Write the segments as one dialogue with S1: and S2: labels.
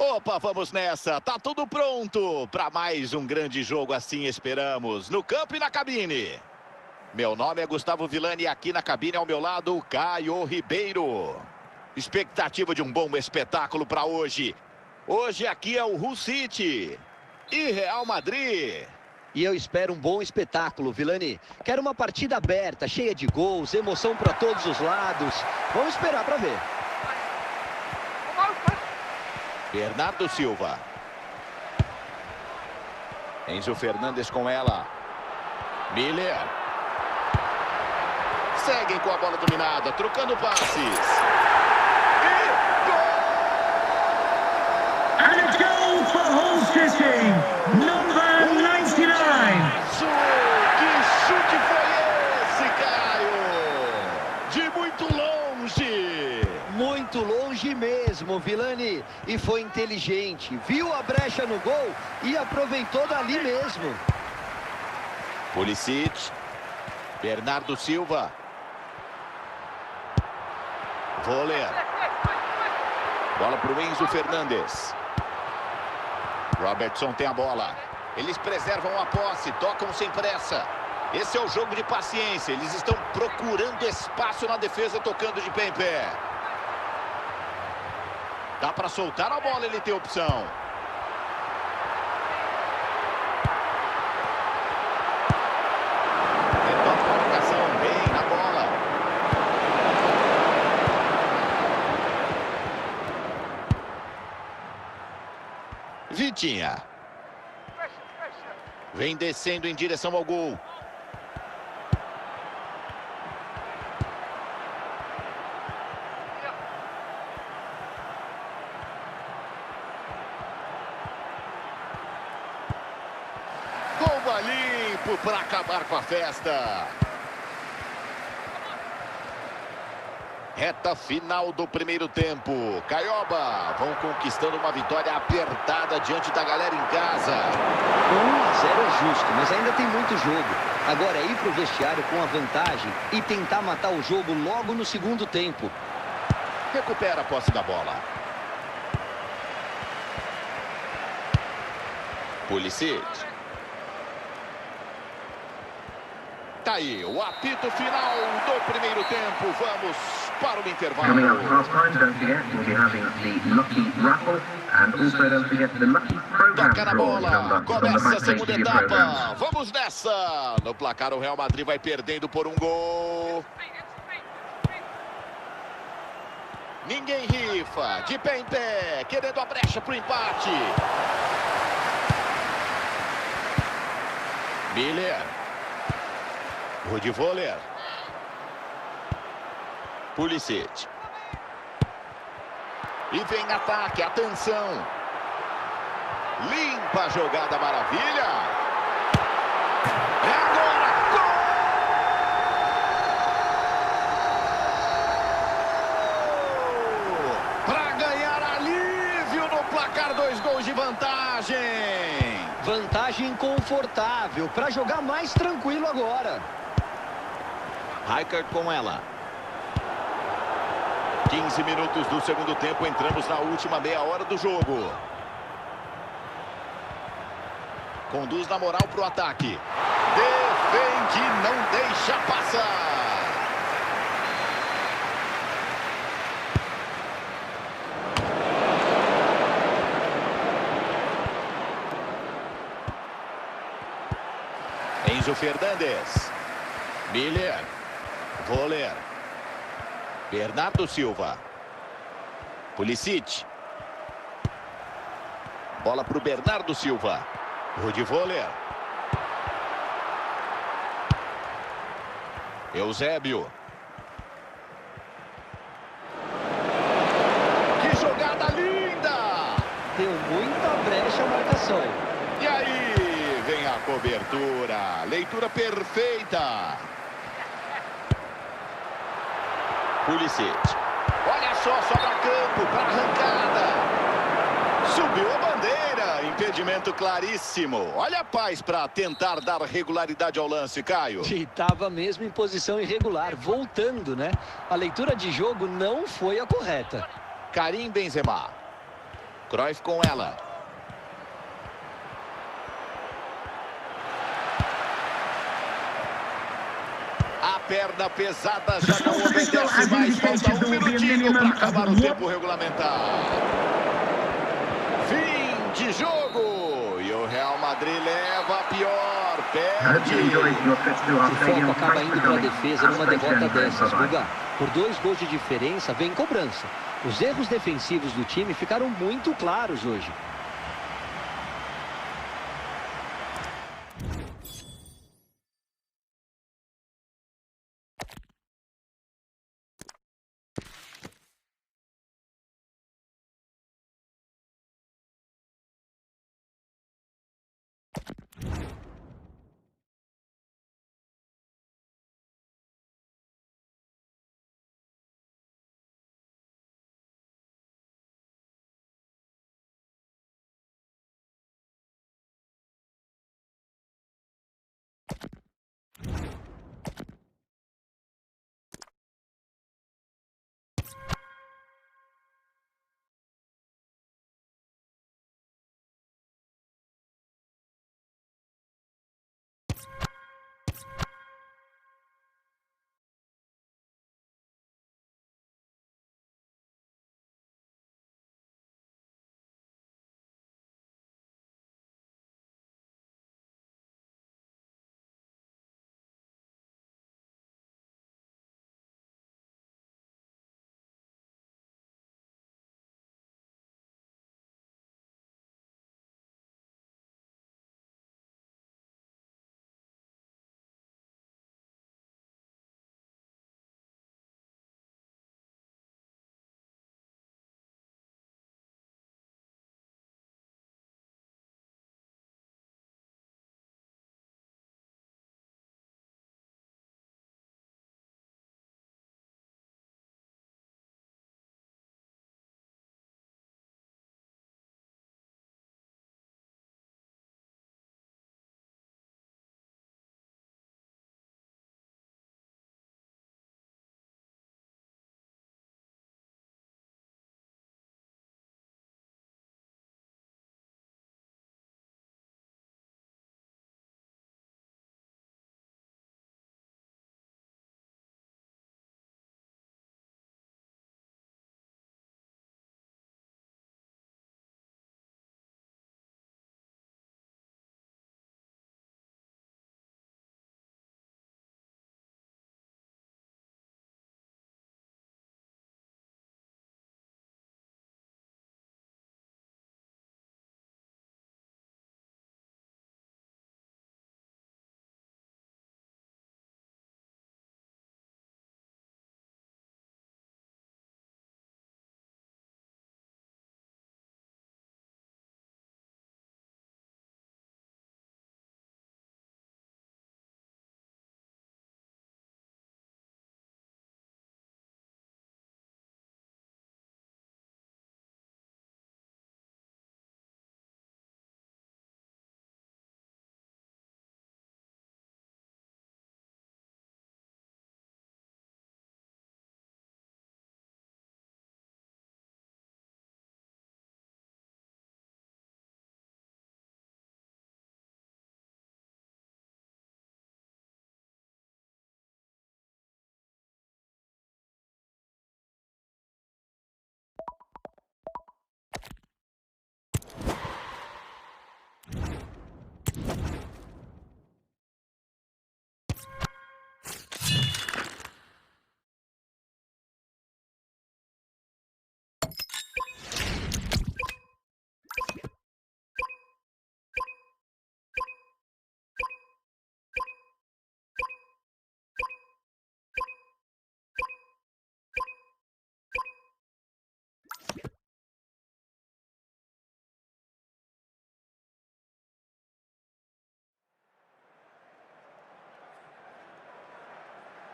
S1: Opa, vamos nessa. Tá tudo pronto para mais um grande jogo, assim esperamos, no campo e na cabine. Meu nome é Gustavo Villani e aqui na cabine ao meu lado o Caio Ribeiro. Expectativa de um bom espetáculo para hoje. Hoje aqui é o H2H e Real Madrid.
S2: E eu espero um bom espetáculo, Villani. Quero uma partida aberta, cheia de gols, emoção para todos os lados. Vamos esperar para ver.
S1: Bernardo Silva. Enzo Fernandes com ela. Miller. Seguem com a bola dominada, trocando passes. E gol!
S3: And a goal for Hull City, number 99.
S1: Que chute foi esse, Caio? De muito longe.
S2: Muito longe mesmo, Villani. E foi inteligente. Viu a brecha no gol e aproveitou dali mesmo.
S1: Pulisic. Bernardo Silva. Voller. Bola para o Enzo Fernandes. Robertson tem a bola. Eles preservam a posse, tocam sem pressa. Esse é o jogo de paciência. Eles estão procurando espaço na defesa, tocando de pé em pé. Dá para soltar a bola, ele tem opção. Retorna a marcação, bem na bola. Vitinha. Vem descendo em direção ao gol. Bomba limpo para acabar com a festa. Reta final do primeiro tempo. Caioba vão conquistando uma vitória apertada diante da galera em casa.
S2: 1 a 0 é justo, mas ainda tem muito jogo. Agora é ir pro vestiário com a vantagem e tentar matar o jogo logo no segundo tempo.
S1: Recupera a posse da bola. Pulisic. Tá aí, o apito final do primeiro tempo. Vamos para o intervalo.
S4: Coming up past time, don't forget, we'll be having the Lucky Raffle and also don't forget the Lucky Program
S1: Toca na bola,
S4: on the
S1: começa a
S4: back page
S1: segunda
S4: of your
S1: etapa.
S4: programs.
S1: Vamos nessa. No placar o Real Madrid vai perdendo por um gol. Ninguém rifa, de pé em pé, querendo a brecha pro empate. Miller. Rudi Voller. Pulisic. E vem ataque, atenção. Limpa a jogada, maravilha. É agora, gol! Para ganhar alívio no placar, 2 gols de vantagem.
S2: Vantagem confortável para jogar mais tranquilo agora.
S1: Rijkaard com ela. 15 minutos do segundo tempo, entramos na última meia hora do jogo. Conduz na moral para o ataque. Defende, não deixa passar. Enzo Fernandes. Miller. Voller. Bernardo Silva. Pulisic. Bola para o Bernardo Silva. Rudi Voller. Eusébio. Que jogada linda!
S2: Deu muita brecha a marcação.
S1: E aí, vem a cobertura. Leitura perfeita. Pulisic. Olha só, sobra campo para arrancada. Subiu a bandeira. Impedimento claríssimo. Olha a paz para tentar dar regularidade ao lance, Caio.
S2: E estava mesmo em posição irregular, voltando, né? A leitura de jogo não foi a correta.
S1: Karim Benzema. Cruyff com ela. A perna pesada já não obedece mais. Falta um minutinho para acabar o tempo regulamentar. Fim de jogo. E o Real Madrid leva a pior. Perde.
S2: O foco acaba indo para a defesa numa derrota dessas, Guga. Por 2 gols de diferença, vem cobrança. Os erros defensivos do time ficaram muito claros hoje.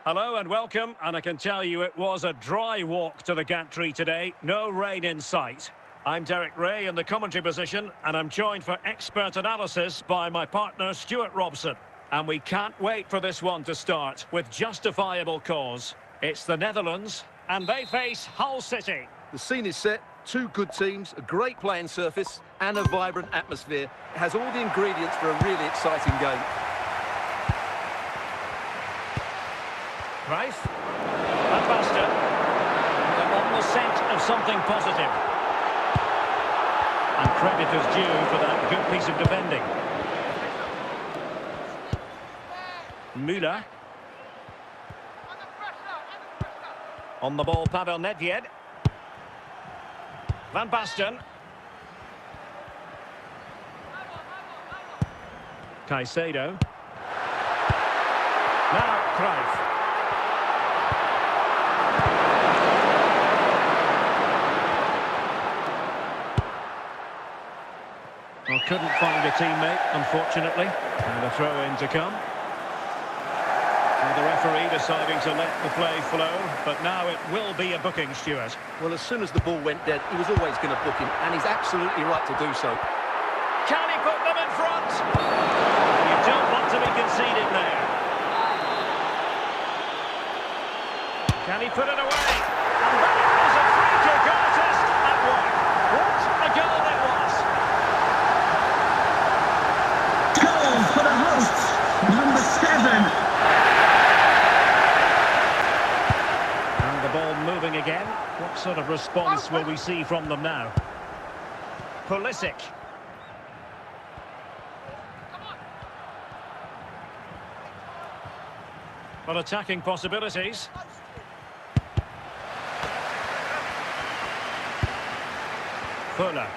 S3: Hello and welcome, and I can tell you it was a dry walk to the gantry today, no rain in sight. I'm Derek Ray in the commentary position, and I'm joined for expert analysis by my partner Stuart Robson. And we can't wait for this one to start with justifiable cause. It's the Netherlands, and they face Hull City.
S5: The scene is set, two good teams, a great playing surface and a vibrant atmosphere. It has all the ingredients for a really exciting game.
S3: Rice. Van Basten. They're on the scent of something positive. And credit is due for that good piece of defending. Müller. On the ball, Pavel Nedved. Van Basten. Caicedo. Now Cruyff. Well, couldn't find a teammate, unfortunately. And a throw-in to come. The referee deciding to let the play flow, but now it will be a booking, Stuart.
S5: Well, as soon as the ball went dead, he was always going to book him, and he's absolutely right to do so.
S3: Can he put them in front? You don't want to be conceding there. Can he put it away? And that is a free-kick artist at work. What a goal it was!
S6: Goal for the hosts, number 7.
S3: Ball moving again. What sort of response will we see from them now? Pulisic. Well, attacking possibilities. Fuller.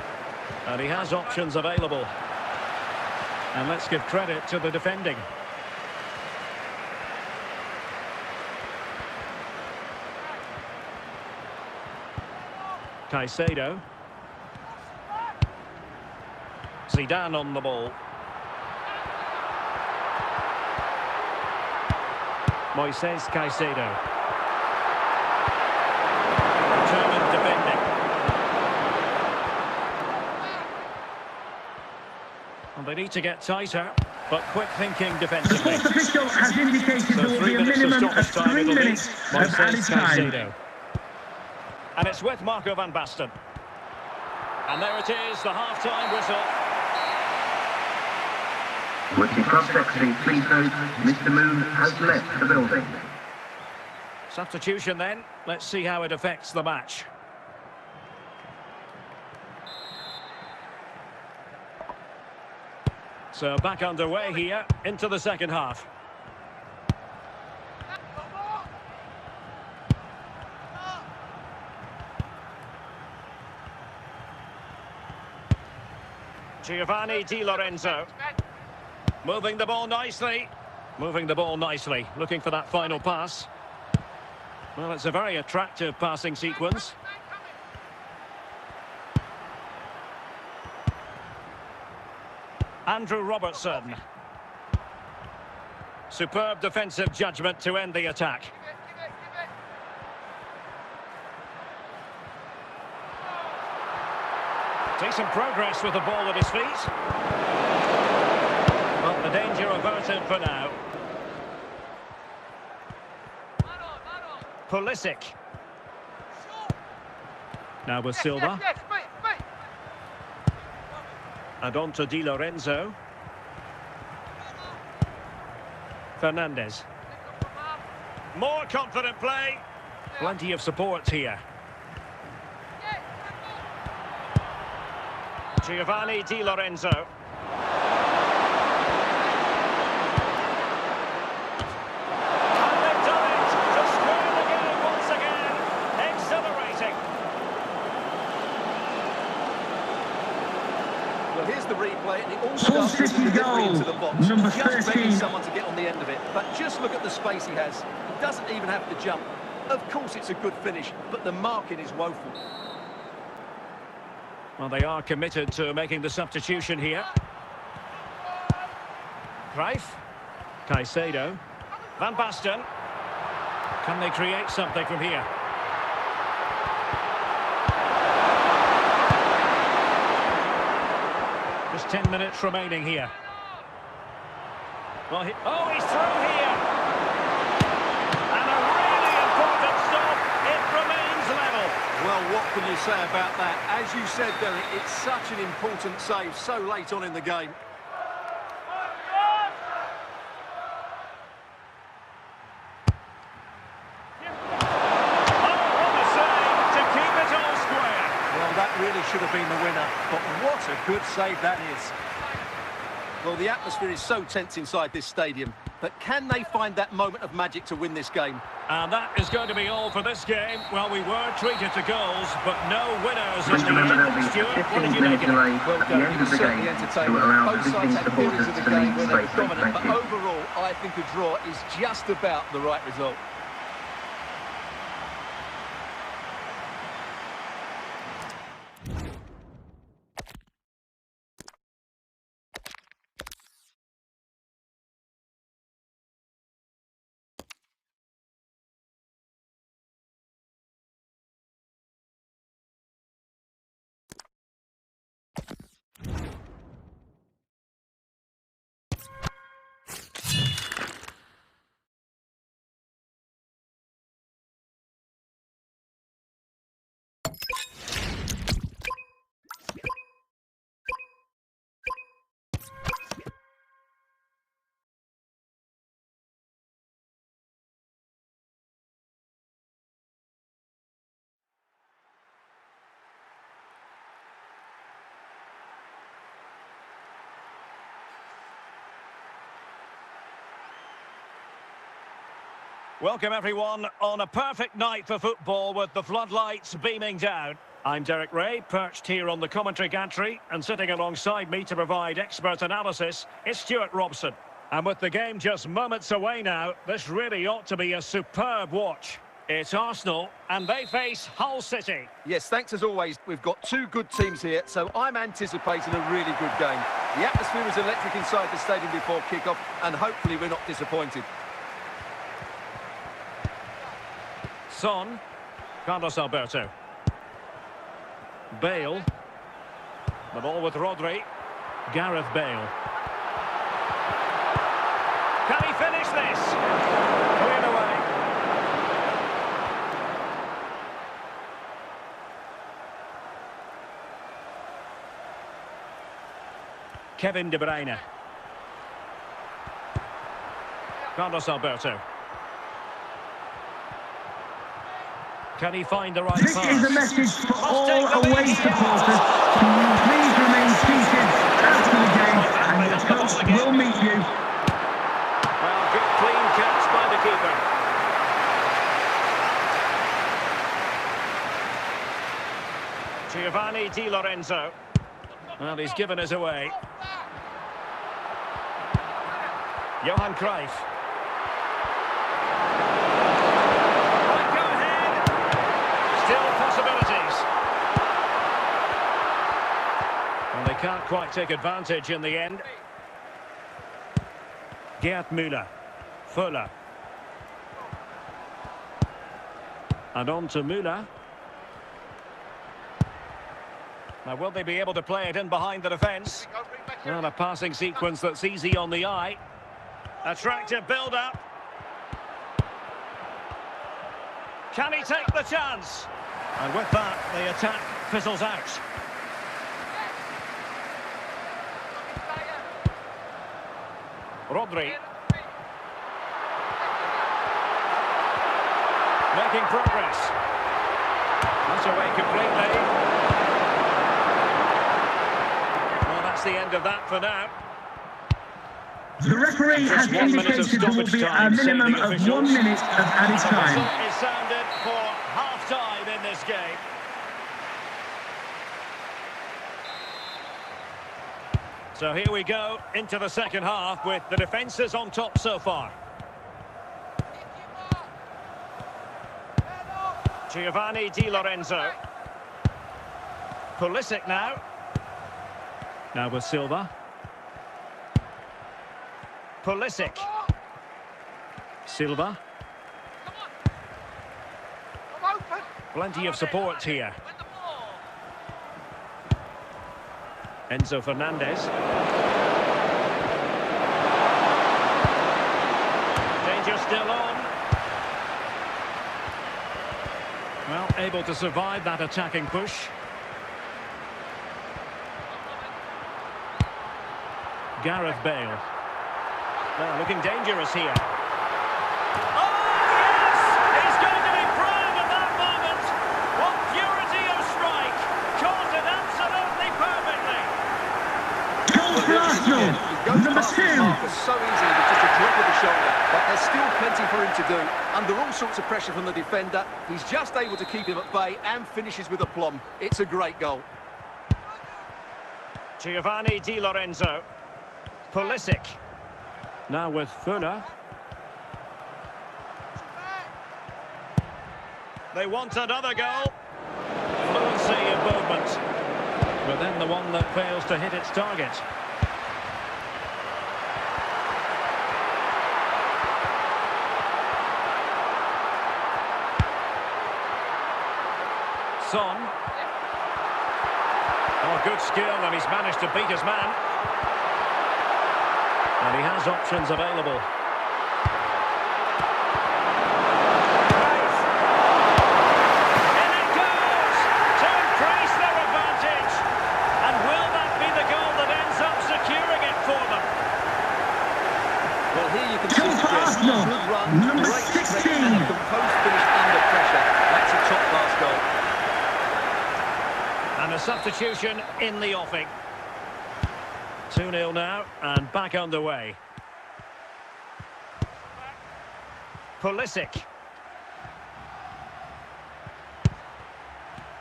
S3: And he has options available. And let's give credit to the defending. Caicedo. Zidane on the ball. Moises Caicedo. Determined defending. Well, they need to get tighter, but quick thinking defensively.
S6: The fourth official has indicated there will be a minimum of 3 minutes of added time.
S3: And it's with Marco van Basten. And there it is, the half-time whistle.
S4: Working cross-sectioning, please note, Mr. Moon has left the building.
S3: Substitution then. Let's see how it affects the match. So back underway here, into the second half. Giovanni Di Lorenzo. Moving the ball nicely. Moving the ball nicely. Looking for that final pass. Well, it's a very attractive passing sequence. Andrew Robertson. Superb defensive judgment to end the attack. Decent progress with the ball at his feet. But the danger averted for now. Pulisic. Now with Silva. And on to Di Lorenzo. Fernandes. More confident play. Plenty of support here. Giovanni Di Lorenzo. And they've done it to square the game once again. Exhilarating.
S5: Well, here's the replay, and it all starts with the delivery into the box.
S6: Number
S5: just
S6: 13.
S5: begging someone to get on the end of it. But just look at the space he has. He doesn't even have to jump. Of course, it's a good finish, but the marking is woeful.
S3: Well, they are committed to making the substitution here. Cruyff. Caicedo. Van Basten. Can they create something from here? Just 10 minutes remaining here. Well, he's through here. And a really important stop. It remains level.
S5: Well, what can you say about that? As you said, Derek, it's such an important save so late on in the game. That really should have been the winner, but what a good save that is. Well, the atmosphere is so tense inside this stadium, but can they find that moment of magic to win this game?
S3: And that is going to be all for this game. Well, we were treated to goals, but no winners
S4: Just
S3: in the
S4: remember there'll
S3: end.
S4: be
S3: Stuart, what
S4: 15
S3: did you make
S4: minute
S3: of it?
S4: delay
S5: Well,
S4: at the end of the game to allow
S5: Both
S4: visiting
S5: sides had periods
S4: supporters
S5: of the
S4: to
S5: game
S4: leave
S5: where they were
S4: safely.
S5: dominant,
S4: Thank
S5: but
S4: you.
S5: overall, I think a draw is just about the right result.
S3: Welcome, everyone, on a perfect night for football with the floodlights beaming down. I'm Derek Ray, perched here on the commentary gantry, and sitting alongside me to provide expert analysis is Stuart Robson. And with the game just moments away now, this really ought to be a superb watch. It's Arsenal, and they face Hull City.
S5: Yes, thanks as always. We've got two good teams here, so I'm anticipating a really good game. The atmosphere is electric inside the stadium before kick-off, and hopefully we're not disappointed.
S3: Son, Carlos Alberto. Bale. The ball with Rodri. Gareth Bale. Can he finish this? Cleared away. Kevin De Bruyne. Carlos Alberto. Can he find the right
S6: This
S3: pass?
S6: is a message for all away supporters. Can you please remain seated after the game, and your coach will meet you.
S3: Well, good clean catch by the keeper. Giovanni Di Lorenzo. Well, he's given us away. Johan Cruyff. Might go ahead. Still possibilities. Well, they can't quite take advantage in the end. Gerd Müller. Fuller. And on to Müller. Now, will they be able to play it in behind the defence? Well, a passing sequence that's easy on the eye. Attractive build-up. Can he take the chance? And with that, the attack fizzles out. Rodri. Making progress. Not away completely. Well, that's the end of that for now.
S6: The referee has indicated there will be a minimum of 1 minute of added
S3: The
S6: time.
S3: whistle is sounded for half-time in this game. So here we go into the second half with the defences on top so far. Giovanni Di Lorenzo. Pulisic now. Now with Silva. Pulisic. Silva. Plenty of support here. Enzo Fernandez. Danger still on. Well, able to survive that attacking push. Gareth Bale. Well, looking dangerous here. Oh, yes! He's going to be proud of that moment. What purity of strike. Caught it absolutely perfectly.
S6: Goal for Arsenal, number 2.
S5: So easily with just a drop of the shoulder, but there's still plenty for him to do. Under all sorts of pressure from the defender, he's just able to keep him at bay and finishes with aplomb. It's a great goal.
S3: Giovanni Di Lorenzo. Pulisic. Now with Fuller. They want another goal. Fluency in movement. But then the one that fails to hit its target. Son. Oh, good skill, and he's managed to beat his man. And he has options available. In it goes! To increase their advantage. And will that be the goal that ends up securing it for them?
S5: Well, here you can
S6: Goal
S5: see
S6: for Arsenal,
S5: good run,
S6: number
S5: great
S6: 16.
S5: strength and a composed finish under pressure. That's a top-class goal.
S3: And a substitution in the offing. 2-0 now, and back underway. Pulisic.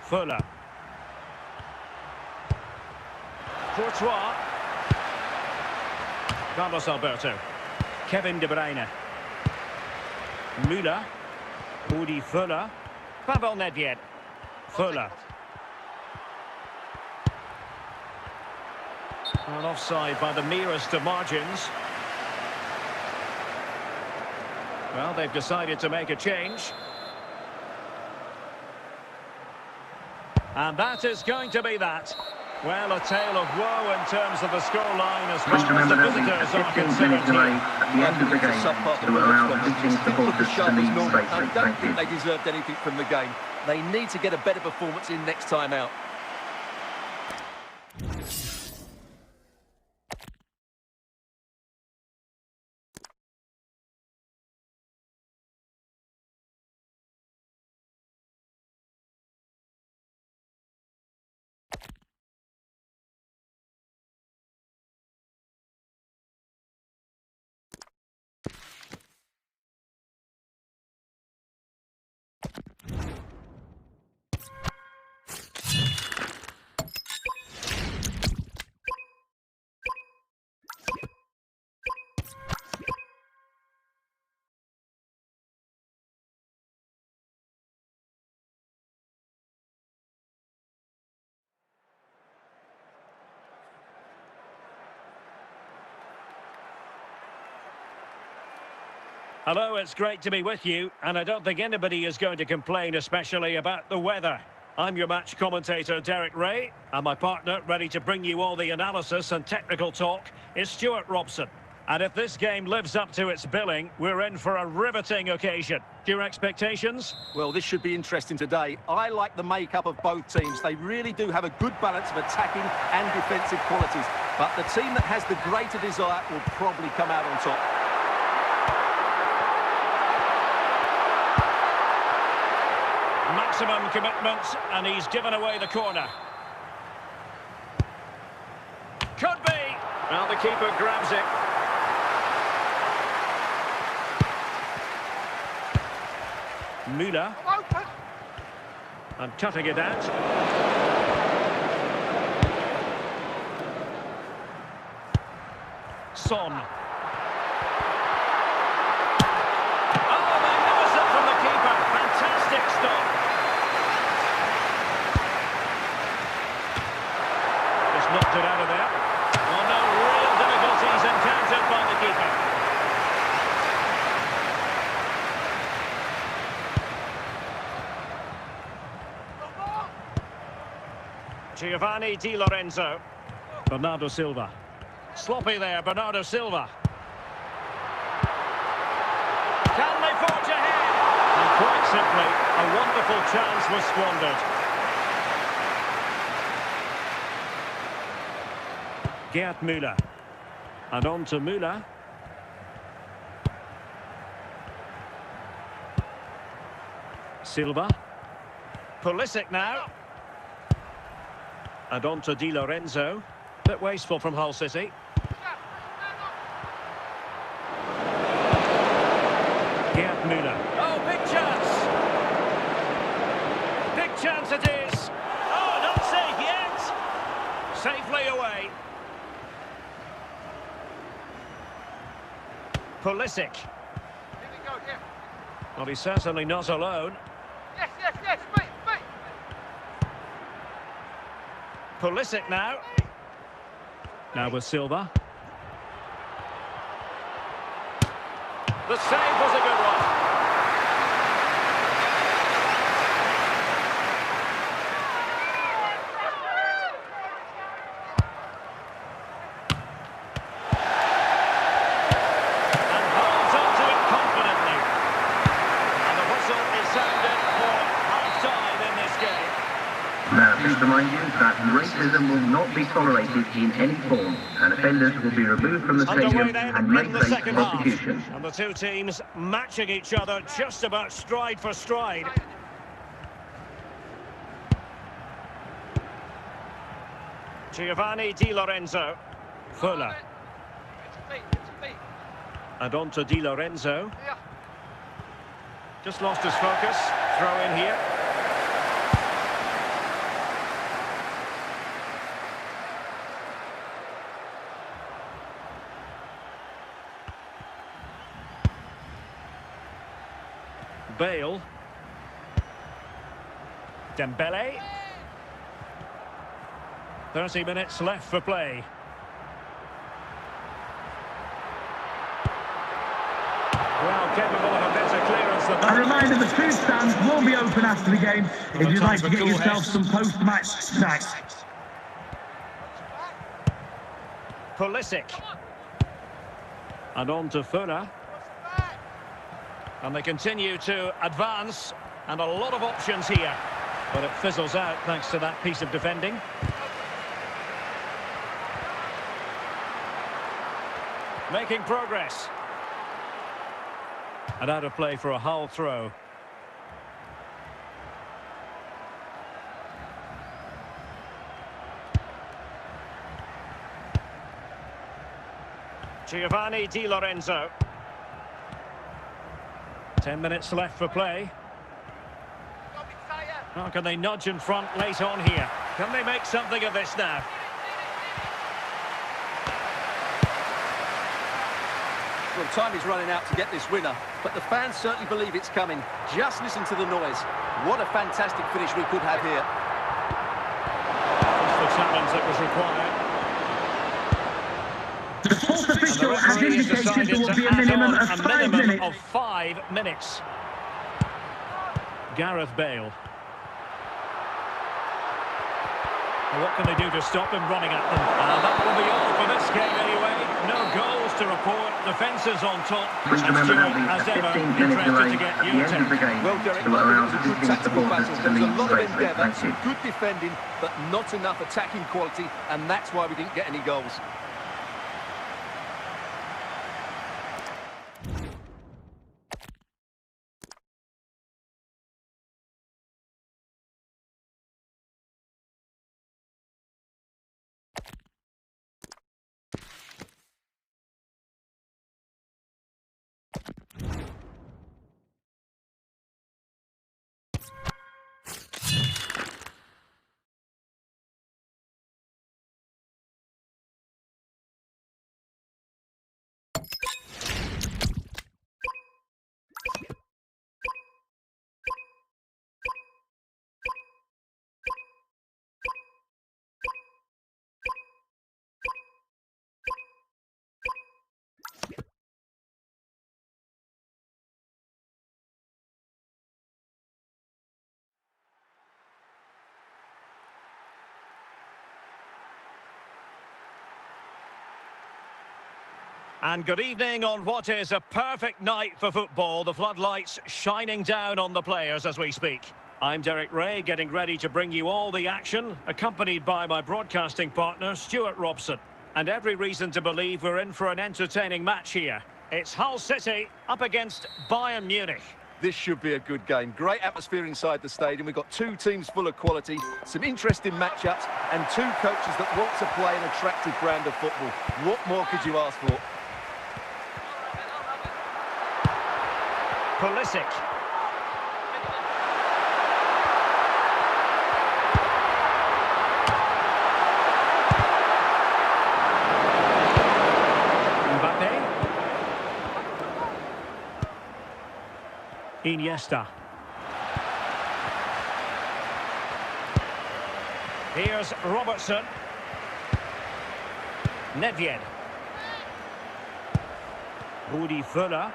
S3: Fuller. Courtois. Carlos Alberto. Kevin De Bruyne. Müller. Udi Fuller. Pavel Nedved. Fuller. Well, offside by the merest of margins. Well, they've decided to make a change. And that is going to be that. Well, a tale of woe in terms of the scoreline as far
S4: Just
S3: as
S4: remember
S3: the
S4: that we
S3: visitors
S4: have
S3: are
S4: 15
S3: concerned
S4: minutes delay
S3: here.
S4: at the end of the game to allow visiting supporters to leave safely.
S5: I don't
S4: Thank
S5: think
S4: you.
S5: they deserved anything from the game. They need to get a better performance in next time out.
S3: Hello, it's great to be with you, and I don't think anybody is going to complain, especially about the weather. I'm your match commentator, Derek Ray, and my partner, ready to bring you all the analysis and technical talk, is Stuart Robson. And if this game lives up to its billing, we're in for a riveting occasion. Your expectations?
S5: Well, this should be interesting today. I like the makeup of both teams. They really do have a good balance of attacking and defensive qualities. But the team that has the greater desire will probably come out on top.
S3: Maximum commitment, and he's given away the corner. Could be. Well, the keeper grabs it. Müller. And cutting it out. Son. Oh, magnificent from the keeper. Fantastic stop. Just knocked it out of there. Oh, no real difficulties encountered by the keeper. Giovanni Di Lorenzo. Bernardo Silva. Sloppy there, Bernardo Silva. Can they forge ahead? And quite simply, a wonderful chance was squandered. Gerd Müller. And on to Müller. Silva. Pulisic now. And on to Di Lorenzo. Bit wasteful from Hull City. Gerd Müller. Oh, big chance! Big chance it is! Oh, not safe yet! Safely away. Pulisic.
S7: Here we go, here.
S3: Well, he's certainly not alone.
S7: Yes, yes, yes, me.
S3: Pulisic now. Now with Silva. The save was a good one. And holds on to it confidently. And the whistle is sounded for half-time in this game.
S4: Now, please remind you that racism will not be tolerated in any form, and offenders will be removed from the
S3: Underway
S4: stadium
S3: then
S4: and may
S3: in the
S4: face
S3: second half.
S4: prosecution.
S3: And the two teams matching each other just about stride for stride. Giovanni Di Lorenzo. Fuller.
S7: It's me.
S3: And on to Di Lorenzo.
S7: Here.
S3: Just lost his focus. Throw in here. Bale. Dembele. 30 minutes left for play. Well, capable of a better clearance than
S6: A
S3: that.
S6: reminder, the food stands will be open after the game if you'd like to get yourself some post-match snacks.
S3: Pulisic. And on to Fuller. And they continue to advance, and a lot of options here. But it fizzles out thanks to that piece of defending. Making progress. And out of play for a Hull throw. Giovanni Di Lorenzo. 10 minutes left for play. How can they nudge in front late on here? Can they make something of this now?
S5: Well, time is running out to get this winner, but the fans certainly believe it's coming. Just listen to the noise. What a fantastic finish we could have here.
S3: Just the challenge that was required.
S6: The fourth
S3: And the
S6: official has
S3: referee has
S6: indicated
S3: decided
S6: there will
S3: to
S6: be a
S3: add
S6: minimum
S3: on
S6: of
S3: a
S6: 5
S3: minimum
S6: minutes.
S3: of 5 minutes. Gareth Bale. Well, what can they do to stop him running at them? And that will be all for this game anyway. No goals to report. Defences on top.
S4: Please
S3: And
S4: remember
S3: Stuart,
S4: there'll be a
S3: as ever,
S4: 15-minute
S3: interested
S4: delay
S3: to get
S4: at the
S3: your
S4: end of the
S3: take.
S4: game
S5: Well, Derek,
S4: to allow
S5: it was a good
S4: visiting
S5: tactical
S4: supporters
S5: battle.
S4: to
S5: There was a
S4: leave
S5: lot of
S4: safely.
S5: endeavour,
S4: Thank you.
S5: good defending, but not enough attacking quality, and that's why we didn't get any goals.
S3: And good evening on what is a perfect night for football. The floodlights shining down on the players as we speak. I'm Derek Ray, getting ready to bring you all the action, accompanied by my broadcasting partner, Stuart Robson. And every reason to believe we're in for an entertaining match here. It's Hull City up against Bayern Munich.
S5: This should be a good game. Great atmosphere inside the stadium. We've got two teams full of quality, some interesting matchups, and two coaches that want to play an attractive brand of football. What more could you ask for?
S3: Pulisic. Iniesta. Here's Robertson. Nedved. Rudi Völler.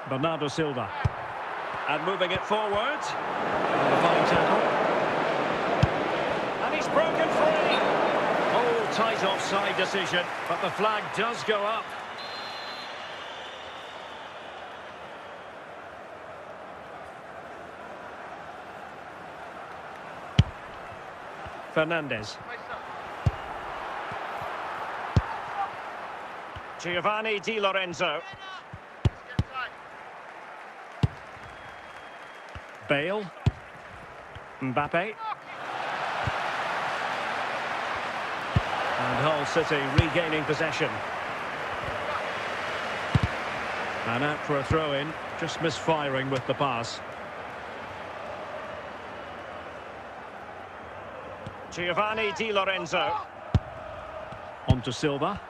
S3: Bernardo Silva. And moving it forward. And a fine tackle. And he's broken free. Oh, tight offside decision, but the flag does go up. Fernandes. Giovanni Di Lorenzo. Bale. Mbappe. And Hull City regaining possession. And out for a throw-in, just misfiring with the pass. Giovanni Di Lorenzo. On to Silva.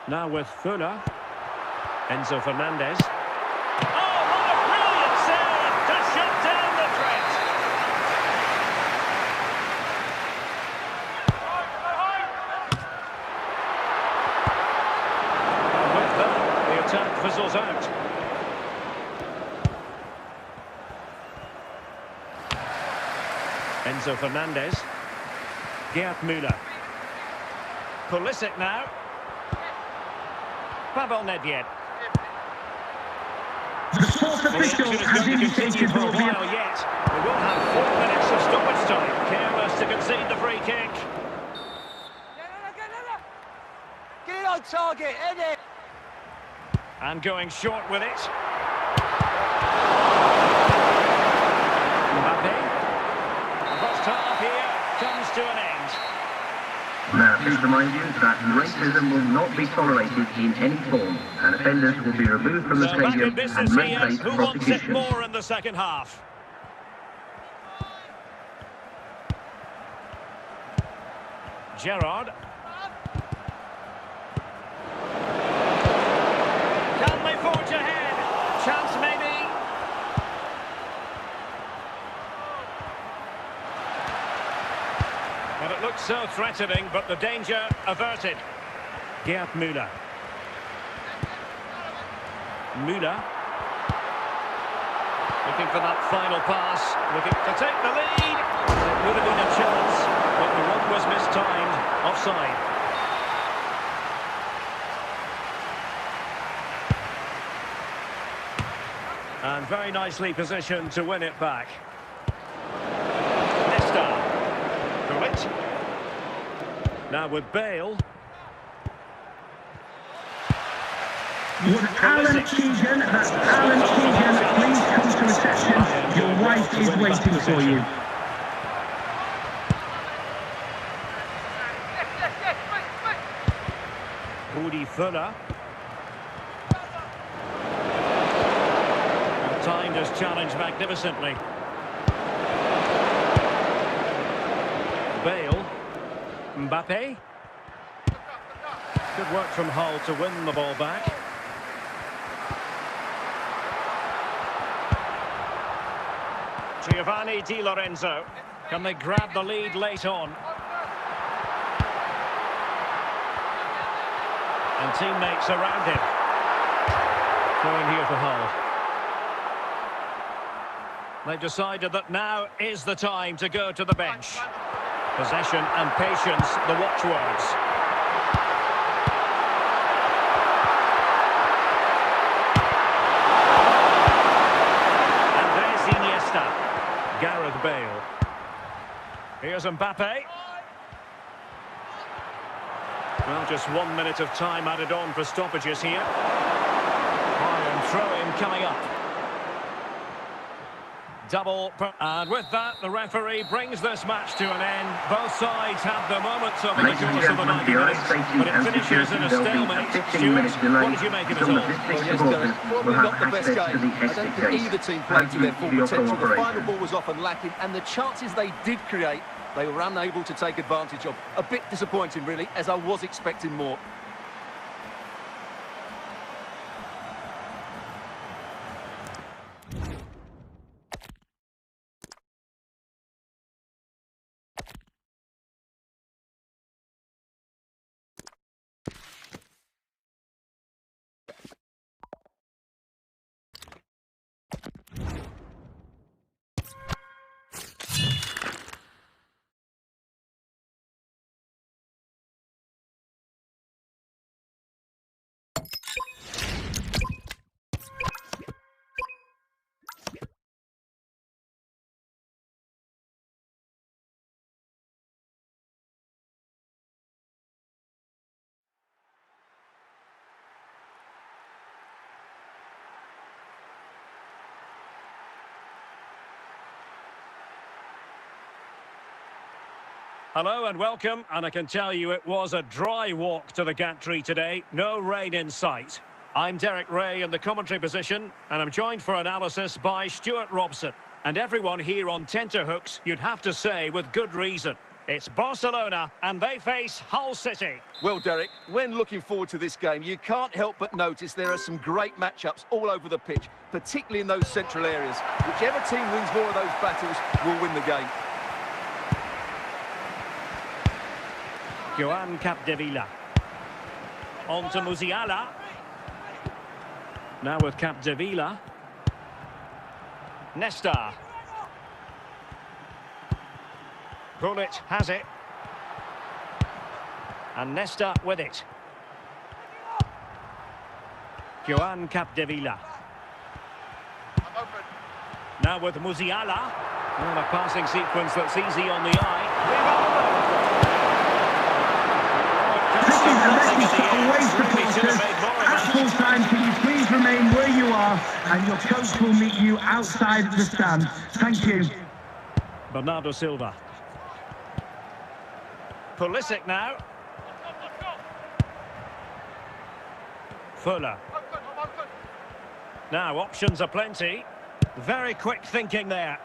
S3: Now with Völler. Enzo Fernandez. Oh, what a brilliant save to shut down the threat. And with that, the attack fizzles out. Enzo Fernandez. Gerd Müller. Pulisic now. Pavel Nedved.
S6: The sports official has indicated
S3: for a
S6: will be
S3: while yet. We will have 4 minutes of stoppage time. Careless to concede the free kick.
S8: Get it on target, Eddie!
S3: And going short with it. Mbappe. First half here comes to an end.
S4: Now, please remind you that racism will not be tolerated in any form, and offenders will be removed from the
S3: So back in
S4: stadium
S3: business
S4: and may
S3: here.
S4: face
S3: Who wants it
S4: prosecution.
S3: more in the second half? Gerrard. Can they forge ahead? Chance maybe. Well, it looks so threatening, but the danger averted. Gerd Müller. Müller. Looking for that final pass. Looking to take the lead. It would have been a chance, but the run was mistimed. Offside. And very nicely positioned to win it back. Nesta. Now with Bale.
S6: Would Alan Keegan, that's Alan Keegan, please come to reception. Your wife is waiting for you.
S3: Rudi Völler. Timed his challenge magnificently. Bale. Mbappe. Good work from Hull to win the ball back. Giovanni Di Lorenzo. Can they grab the lead late on? And teammates around him. Going here for Hull. They've decided that now is the time to go to the bench. Possession and patience, the watchwords. And there's Iniesta. Gareth Bale. Here's Mbappe. Well, just 1 minute of time added on for stoppages here. Iron throw-in coming up. And with that, the referee brings this match to an end. Both sides have their moments over the course of the 90 minutes, but it finishes in a stalemate. Stuart, what did you make of it all?
S5: Well, yes, Derek, probably not the best game. I don't think either team played to their full potential. The final ball was often lacking, and the chances they did create, they were unable to take advantage of. A bit disappointing, really, as I was expecting more.
S3: Hello and welcome, and I can tell you it was a dry walk to the gantry today. No rain in sight. I'm Derek Ray in the commentary position, and I'm joined for analysis by Stuart Robson. And everyone here on tenterhooks, you'd have to say with good reason. It's Barcelona, and they face Hull City.
S5: Well, Derek, when looking forward to this game, you can't help but notice there are some great matchups all over the pitch, particularly in those central areas. Whichever team wins more of those battles will win the game.
S3: Joan Capdevila. On to Musiala. Now with Capdevila. Nesta. Pullet has it. And Nesta with it. Joan Capdevila. Now with Musiala. And a passing sequence that's easy on the eye.
S6: This is a message to away supporters. At full time, can you please remain where you are, and your coach will meet you outside the stand. Thank you.
S3: Bernardo Silva. Pulisic now. Fuller. Now, options are plenty. Very quick thinking there.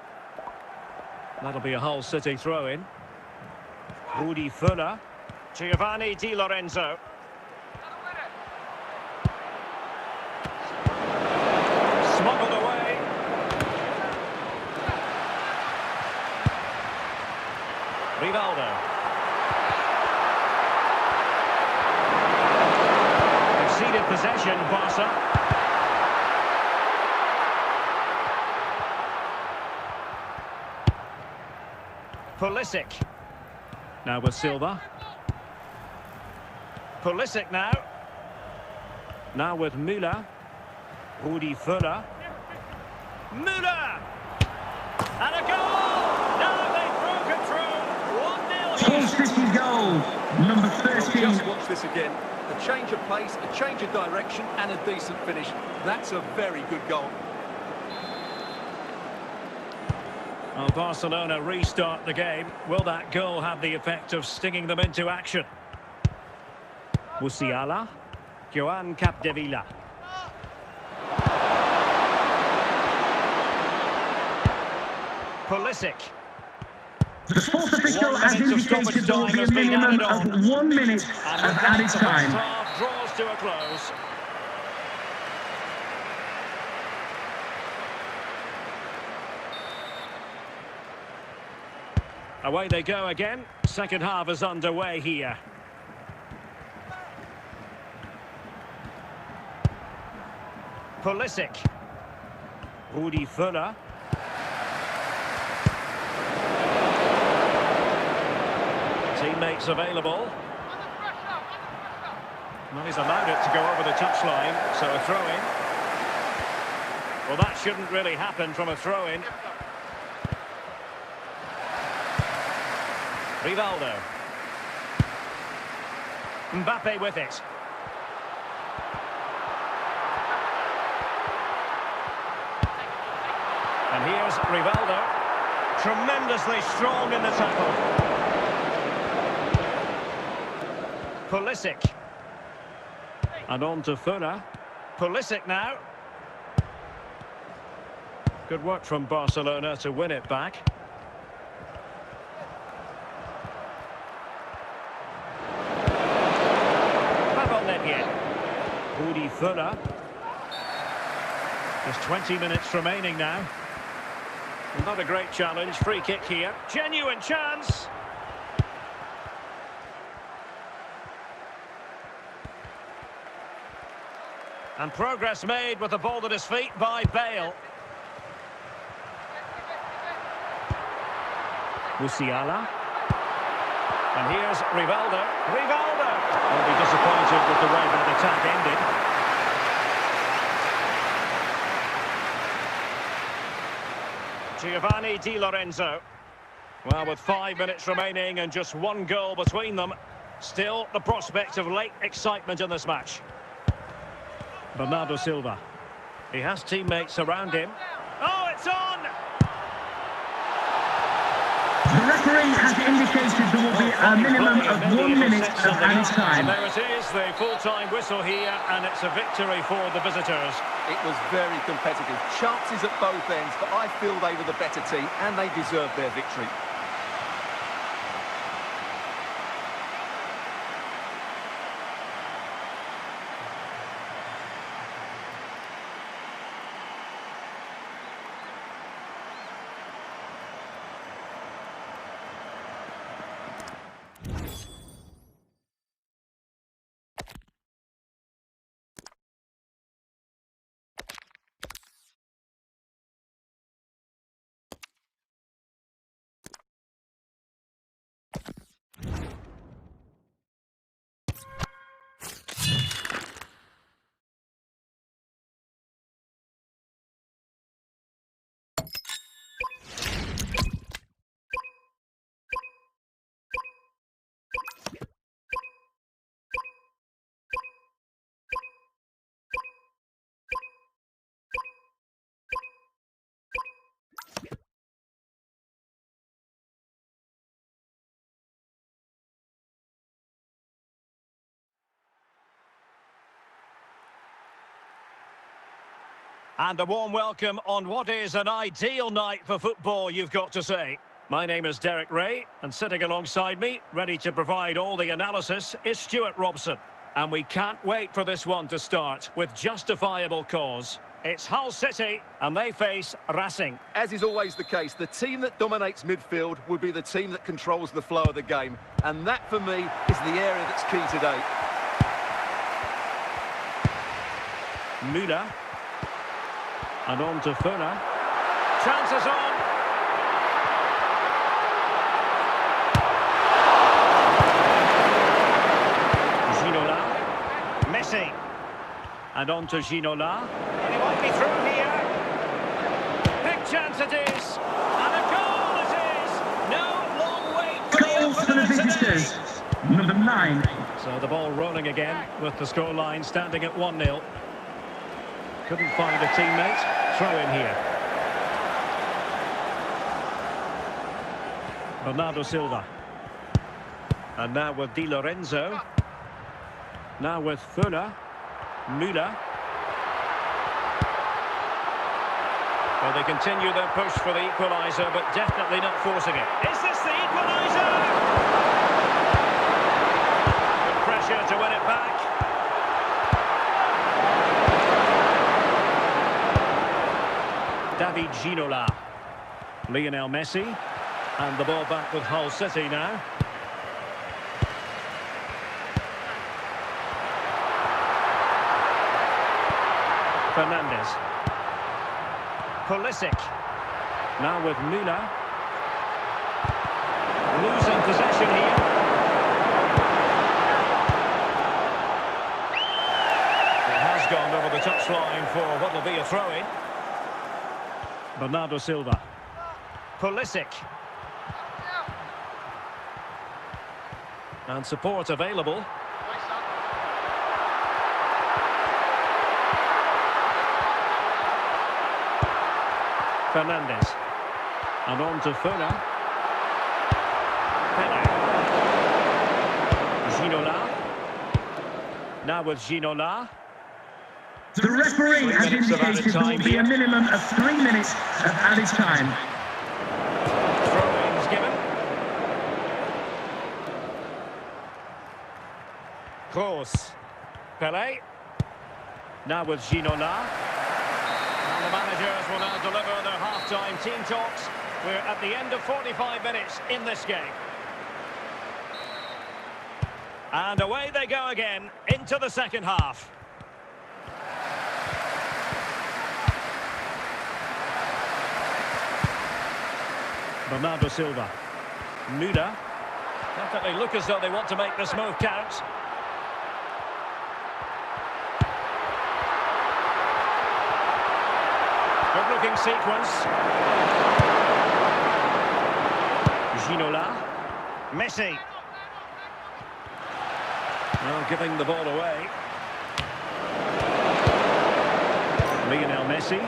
S3: That'll be a Hull City throw-in. Rudi Fuller. Giovanni Di Lorenzo. Smuggled away. Rivaldo. They've ceded possession, Barca. Pulisic. Now with Silva. Pulisic now. Now with Müller. Rudi Fuller. Müller! And a goal! Now they've broken through. 1-0.
S6: Hull City goal, number 13.
S5: Just watch this again. A change of pace, a change of direction, and a decent finish. That's a very good goal.
S3: Well, Barcelona restart the game. Will that goal have the effect of stinging them into action? Musiala. Joan Capdevila. Pulisic.
S6: The sports official has indicated there will be a minimum of 1 minute of added time.
S3: Half draws to a close. Away they go again. Second half is underway here. Pulisic. Rudi Fuller. teammates available. Well, he's allowed it to go over the touchline, so a throw-in. Well, that shouldn't really happen from a throw-in. Rivaldo. Mbappe with it. And here's Rivaldo. Tremendously strong in the tackle. Pulisic. And on to Funa. Pulisic now. Good work from Barcelona to win it back. Udi Funa. There's 20 minutes remaining now. Not a great challenge. Free kick here. Genuine chance. And progress made with the ball at his feet by Bale. Musiala. And here's Rivaldo. Rivaldo! Will be disappointed with the way that attack ended. Giovanni Di Lorenzo. Well, with 5 minutes remaining and just one goal between them, still the prospect of late excitement in this match. Bernardo Silva. He has teammates around him. Oh, it's on!
S6: The referee has indicated there will be a minimum of 1 minute of added time.
S3: And there it is, the full-time whistle here, and it's a victory for the visitors.
S5: It was very competitive. Chances at both ends, but I feel they were the better team, and they deserved their victory.
S3: And a warm welcome on what is an ideal night for football, you've got to say. My name is Derek Ray, and sitting alongside me, ready to provide all the analysis, is Stuart Robson. And we can't wait for this one to start, with justifiable cause. It's Hull City, and they face Racing.
S5: As is always the case, the team that dominates midfield will be the team that controls the flow of the game. And that, for me, is the area that's key today.
S3: Müller. And on to Funa. Chances on. Ginola. Messi. And on to Ginola. And he might be through here. Big chance it is. And a goal it is. No long wait for the
S6: visitors. Number 9.
S3: So the ball rolling again with the scoreline standing at 1-0. Couldn't find a teammate. Throw in here. Bernardo Silva. And now with Di Lorenzo. Now with Funa. Müller. Well, they continue their push for the equaliser, but definitely not forcing it. Is this the equaliser? Good pressure to win it back. David Ginola. Lionel Messi. And the ball back with Hull City now. Fernandes. Pulisic. Now with Müller. Losing possession here. has gone over the touchline for what will be a throw-in. Bernardo Silva. Pulisic. And support available. Fernandes. And on to Funa. Pena. Ginola. Now with Ginola.
S6: The referee has indicated there will be a minimum of 3 minutes of added time.
S3: Throw-ins given. Kroos. Pelé. Now with Ginola. And the managers will now deliver their half-time team talks. We're at the end of 45 minutes in this game. And away they go again into the second half. Bernardo Silva. Müller. Definitely look as though they want to make this move count. Good looking sequence. Ginola. Messi. Well, giving the ball away. Lionel Messi.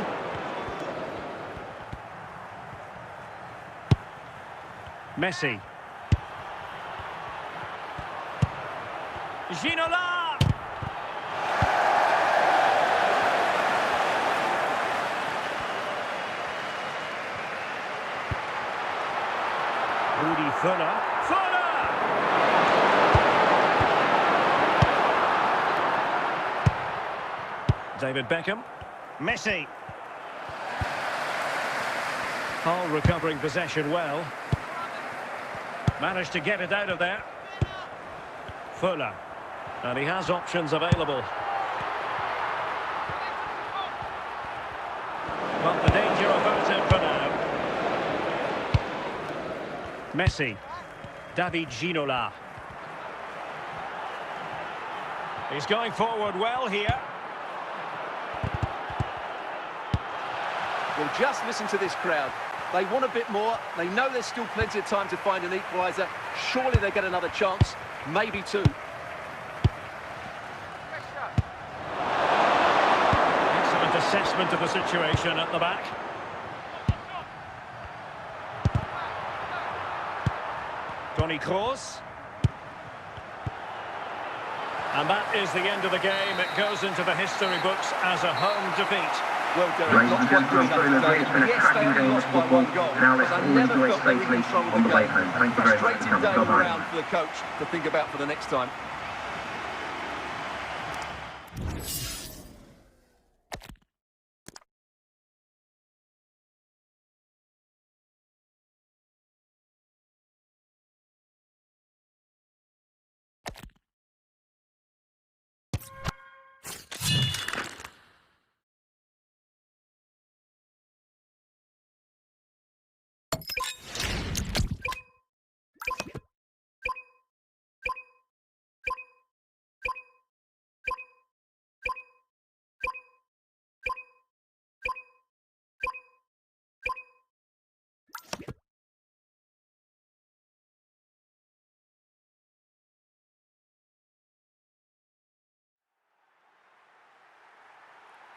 S3: Messi. Ginola! Rudi Völler. David Beckham. Messi. Hull recovering possession well. Managed to get it out of there. Fuller. And he has options available. But the danger averted for now. Messi. David Ginola. He's going forward well here.
S5: Well, just listen to this crowd. They want a bit more. They know there's still plenty of time to find an equaliser. Surely they get another chance, maybe two.
S3: Excellent assessment of the situation at the back. Toni Kroos. And that is the end of the game. It goes into the history books as a home defeat.
S5: Well, Derek,
S4: Ladies
S5: not
S4: and
S5: quite
S4: gentlemen,
S5: doing that
S4: it's been a
S5: today.
S4: cracking game of football. Now let's all enjoy safely on the way home. Thank you very much.
S5: Frustrating day all
S4: Bye-bye.
S5: round for the coach to think about for the next time.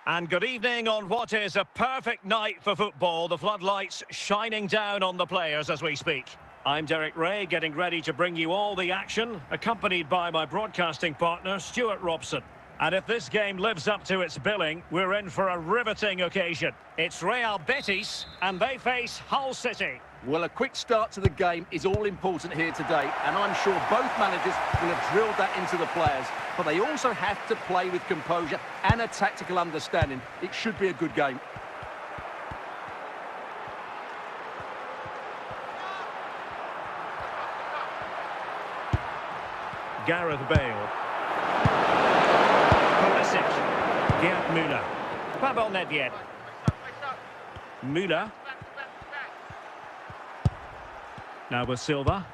S3: And good evening on what is a perfect night for football. The floodlights shining down on the players as we speak. I'm Derek Ray, getting ready to bring you all the action, accompanied by my broadcasting partner, Stuart Robson. And if this game lives up to its billing, we're in for a riveting occasion. It's Real Betis, and they face Hull City.
S5: Well, a quick start to the game is all important here today, and I'm sure both managers will have drilled that into the players. But they also have to play with composure and a tactical understanding. It should be a good game.
S3: Gareth Bale. Pulisic. Gerd Müller. Pavel Nedved. Müller. Now with Silva.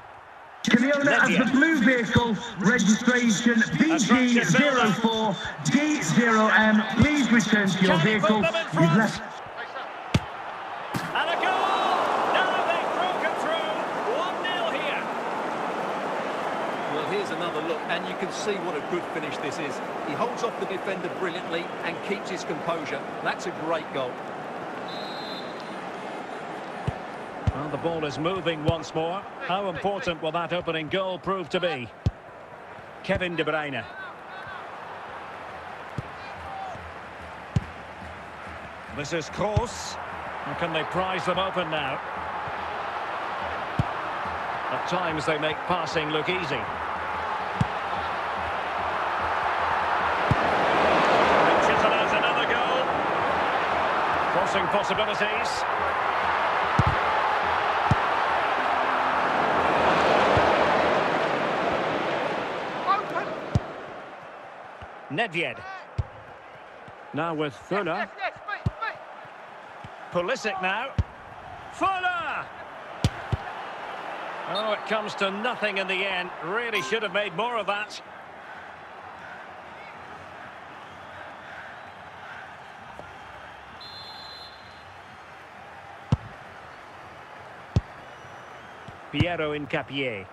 S6: to the owner of the blue vehicle, registration BG04D0M. Please return to your vehicle. You've left.
S3: And a goal! Now they've broken through. 1-0 here.
S5: Well, here's another look, and you can see what a good finish this is. He holds off the defender brilliantly and keeps his composure. That's a great goal.
S3: Well, the ball is moving once more. How important will that opening goal prove to be? Kevin De Bruyne. This is Kroos. Or can they prize them open now? At times they make passing look easy. Reaches it out, another goal. Crossing possibilities. Nedved. Now with Funa. Pulisic now. Funa! Oh, it comes to nothing in the end. Really should have made more of that. Piero Incapié.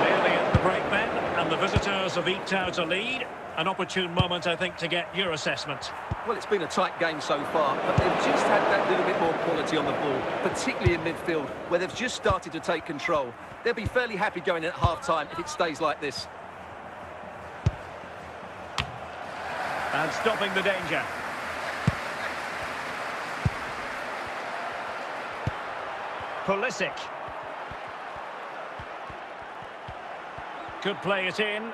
S3: Nearly at the break then, and the visitors have eked out a lead. An opportune moment, I think, to get your assessment.
S5: Well, it's been a tight game so far, but they've just had that little bit more quality on the ball, particularly in midfield, where they've just started to take control. They'll be fairly happy going in at half-time if it stays like this.
S3: And stopping the danger. Pulisic. Could play it in.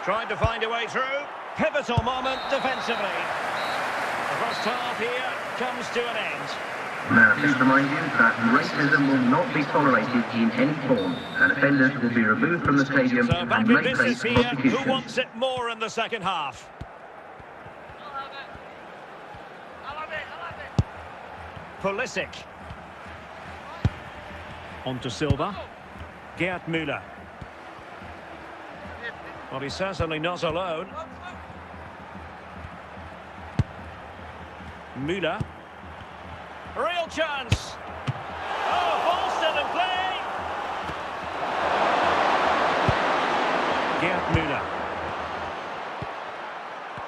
S3: Trying to find a way through. Pivotal moment defensively. The first half here comes to an end.
S4: Now, please remind you that racism will not be tolerated in any form, and offenders will be removed from the stadium
S3: So back
S4: and
S3: in
S4: may
S3: business
S4: face
S3: here.
S4: prosecution.
S3: Who wants it more in the second half? Pulisic. On to Silva. Gerd Müller. Well, he's certainly not alone. Müller. Real chance. Oh, ball still in play. Gerd Müller.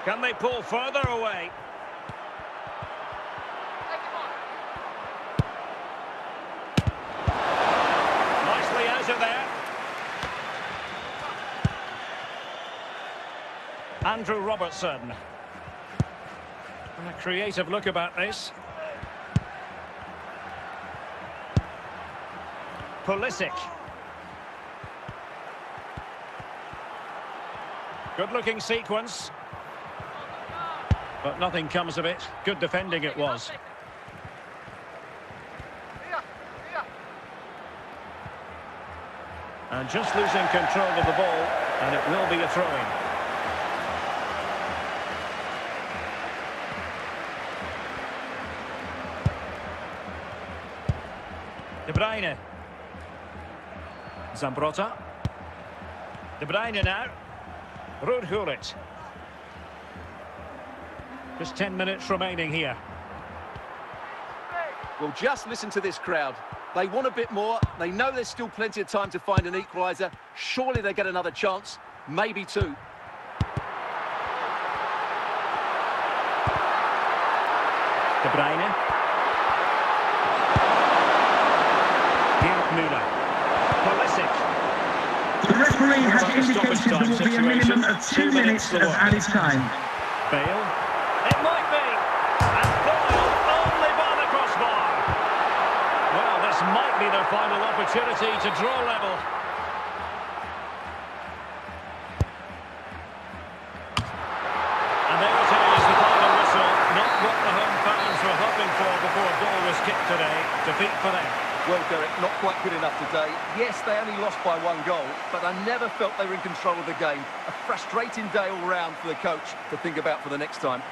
S3: Can they pull further away? Nicely out of there. Andrew Robertson. And a creative look about this. Pulisic. Good-looking sequence. But nothing comes of it. Good defending it was. And just losing control of the ball, and it will be a throw-in. De Bruyne. Zambrotta. De Bruyne now. Ruud Gullit. Just 10 minutes remaining here.
S5: Well, just listen to this crowd. They want a bit more. They know there's still plenty of time to find an equaliser. Surely they get another chance. Maybe two.
S3: De Bruyne. Gerd Müller. Pulisic.
S6: The referee has indicated there will be a minimum of 2 minutes of added time.
S3: Bale. It might be. And Bale only by the crossbar. Well, this might be their final opportunity to draw level. And there it is, the final whistle. Not what the home fans were hoping for before a goal was kicked today. Defeat for them.
S5: Well, Derek, not quite good enough today. Yes, they only lost by 1 goal, but I never felt they were in control of the game. A frustrating day all round for the coach to think about for the next time.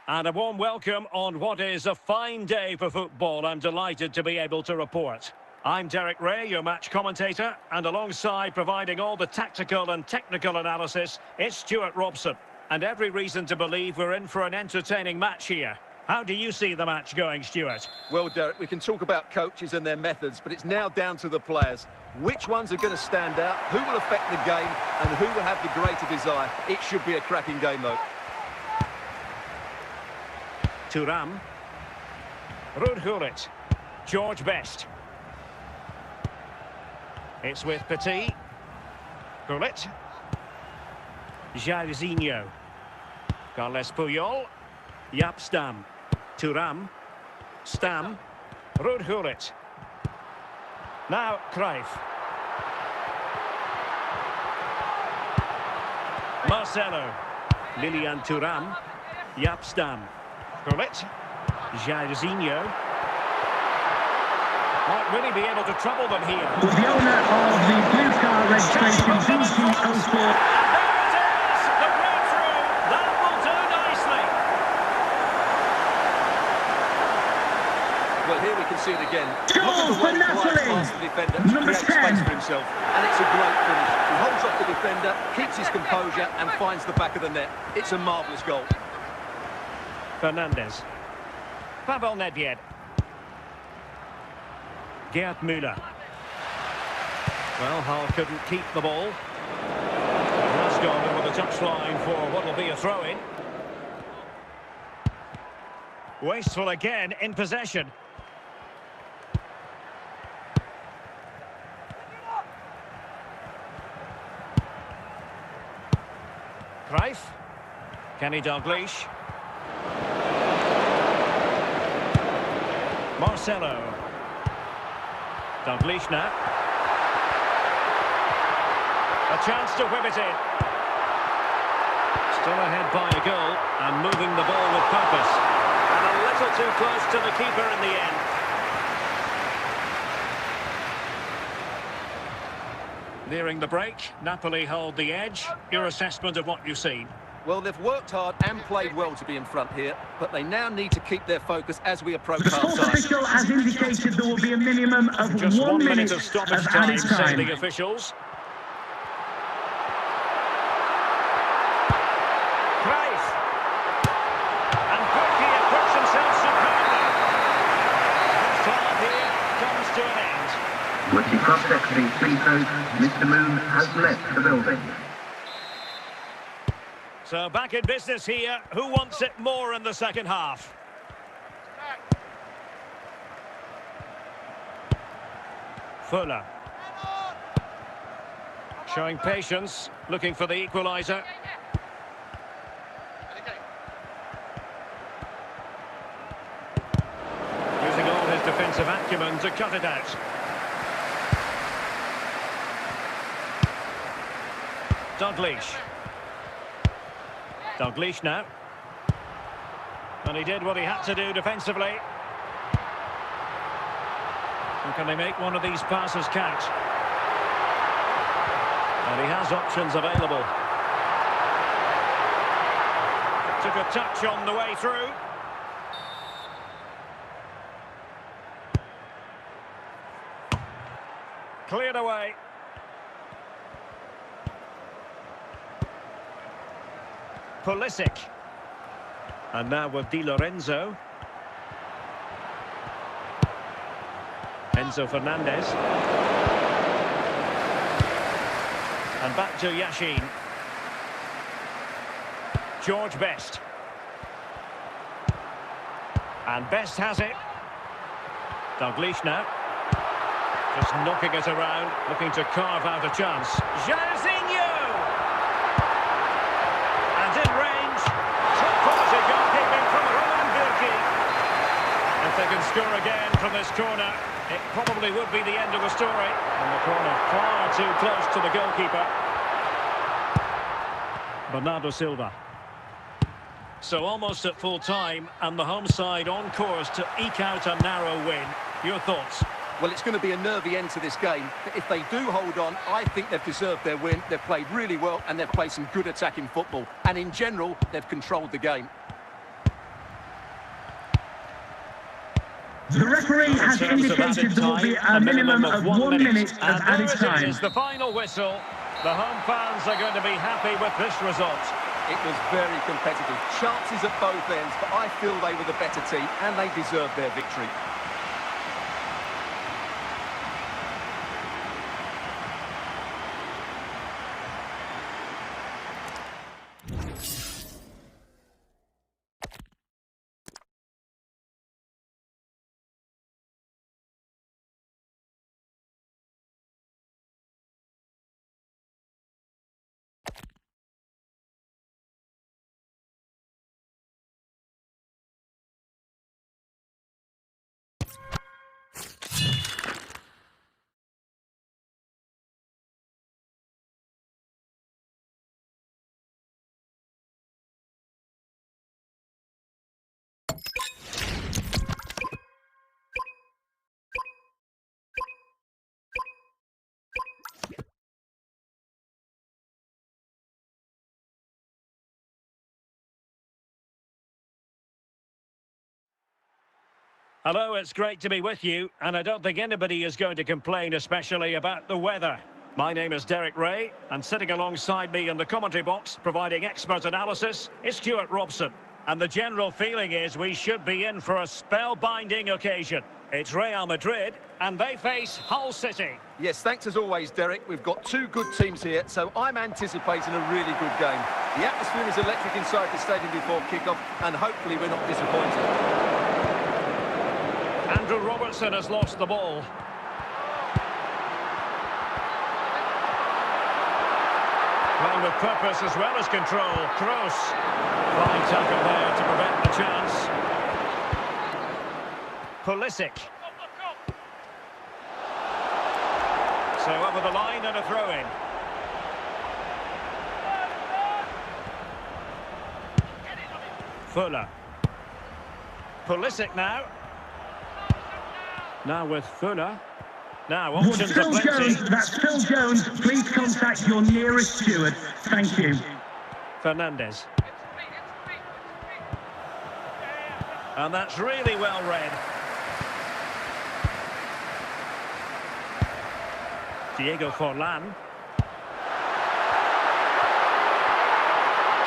S3: And a warm welcome on what is a fine day for football. I'm delighted to be able to report. I'm Derek Ray, your match commentator, and alongside providing all the tactical and technical analysis, it's Stuart Robson. And every reason to believe we're in for an entertaining match here. How do you see the match going, Stuart?
S5: Well, Derek, we can talk about coaches and their methods, but it's now down to the players. Which ones are going to stand out, who will affect the game, and who will have the greater desire? It should be a cracking game, though.
S3: Thuram. Ruud, George Best. It's with Petit. Gullit. Jairzinho. Carles Puyol. Jaap Stam. Thuram. Stam. Ruud. Now Cruyff. Marcelo. Lilian Thuram. Jaap Stam. Gullit. Jairzinho. Might really be able to trouble them here.
S6: The owner of the blue car registration BC04.
S3: There it is! The breakthrough! That will do nicely.
S5: Well, here we can see it again.
S6: Goal for Napoli!
S5: The defender to
S6: Number
S5: create
S6: 10.
S5: space for himself. And it's a great finish. He holds off the defender, keeps his composure and finds the back of the net. It's a marvellous goal.
S3: Fernandes. Pavel Nedved. Gerd Müller. Well, Hull couldn't keep the ball. It has gone over the touchline for what will be a throw-in. Wasteful again in possession. Cruyff. Kenny Dalglish. Marcelo. Dalglish now. A chance to whip it in. Still ahead by a goal and moving the ball with purpose. And a little too close to the keeper in the end. Nearing the break, Napoli hold the edge. Your assessment of what you've seen?
S5: Well, they've worked hard and played well to be in front here, but they now need to keep their focus as we approach
S6: The fourth
S5: half-time.
S6: official has indicated there will be a minimum of
S3: Just
S6: 1 minute
S3: of stoppage
S6: of
S3: time,
S6: added
S3: say
S6: time.
S3: the officials. Cruyff. And Burki puts himself superbly. First half here comes to an end.
S4: With the cross-sectioning please note, Mr. Moon has left the building.
S3: So back in business here. Who wants it more in the second half? Fuller. Showing patience, looking for the equaliser. Using all his defensive acumen to cut it out. Dalglish. Dalglish now. And he did what he had to do defensively. And can they make one of these passes count? And he has options available. Took a touch on the way through. Cleared away. Pulisic. And now with Di Lorenzo. Enzo Fernandez. And back to Yashin. George Best. And Best has it. Dalglish now. Just knocking it around, looking to carve out a chance. Jairzinho! And in range, top quality goalkeeping from Roman Burki. If they can score again from this corner, it probably would be the end of the story. And the corner far too close to the goalkeeper. Bernardo Silva. So almost at full time, and the home side on course to eke out a narrow win. Your thoughts?
S5: Well, it's going to be a nervy end to this game. But if they do hold on, I think they've deserved their win. They've played really well and they've played some good attacking football. And in general, they've controlled the game.
S6: The referee has indicated there will be a minimum of 1 minute of added time.
S3: There it is, the final whistle. The home fans are going to be happy with this result.
S5: It was very competitive. Chances at both ends, but I feel they were the better team and they deserved their victory.
S3: Hello, it's great to be with you, and I don't think anybody is going to complain, especially about the weather. My name is Derek Ray, and sitting alongside me in the commentary box, providing expert analysis, is Stuart Robson. And the general feeling is we should be in for a spellbinding occasion. It's Real Madrid, and they face Hull City.
S5: Yes, thanks as always, Derek. We've got two good teams here, so I'm anticipating a really good game. The atmosphere is electric inside the stadium before kick-off, and hopefully we're not disappointed.
S3: Andrew Robertson has lost the ball. Playing with purpose as well as control. Kroos. Flying tackle there to prevent the chance. Pulisic. So over the line and a throw-in. Fuller. Pulisic now. Now with Fuller. Now options are plenty.
S6: That's Phil Jones. Please contact your nearest steward. Thank you.
S3: Fernandez. And that's really well read. Diego Forlan.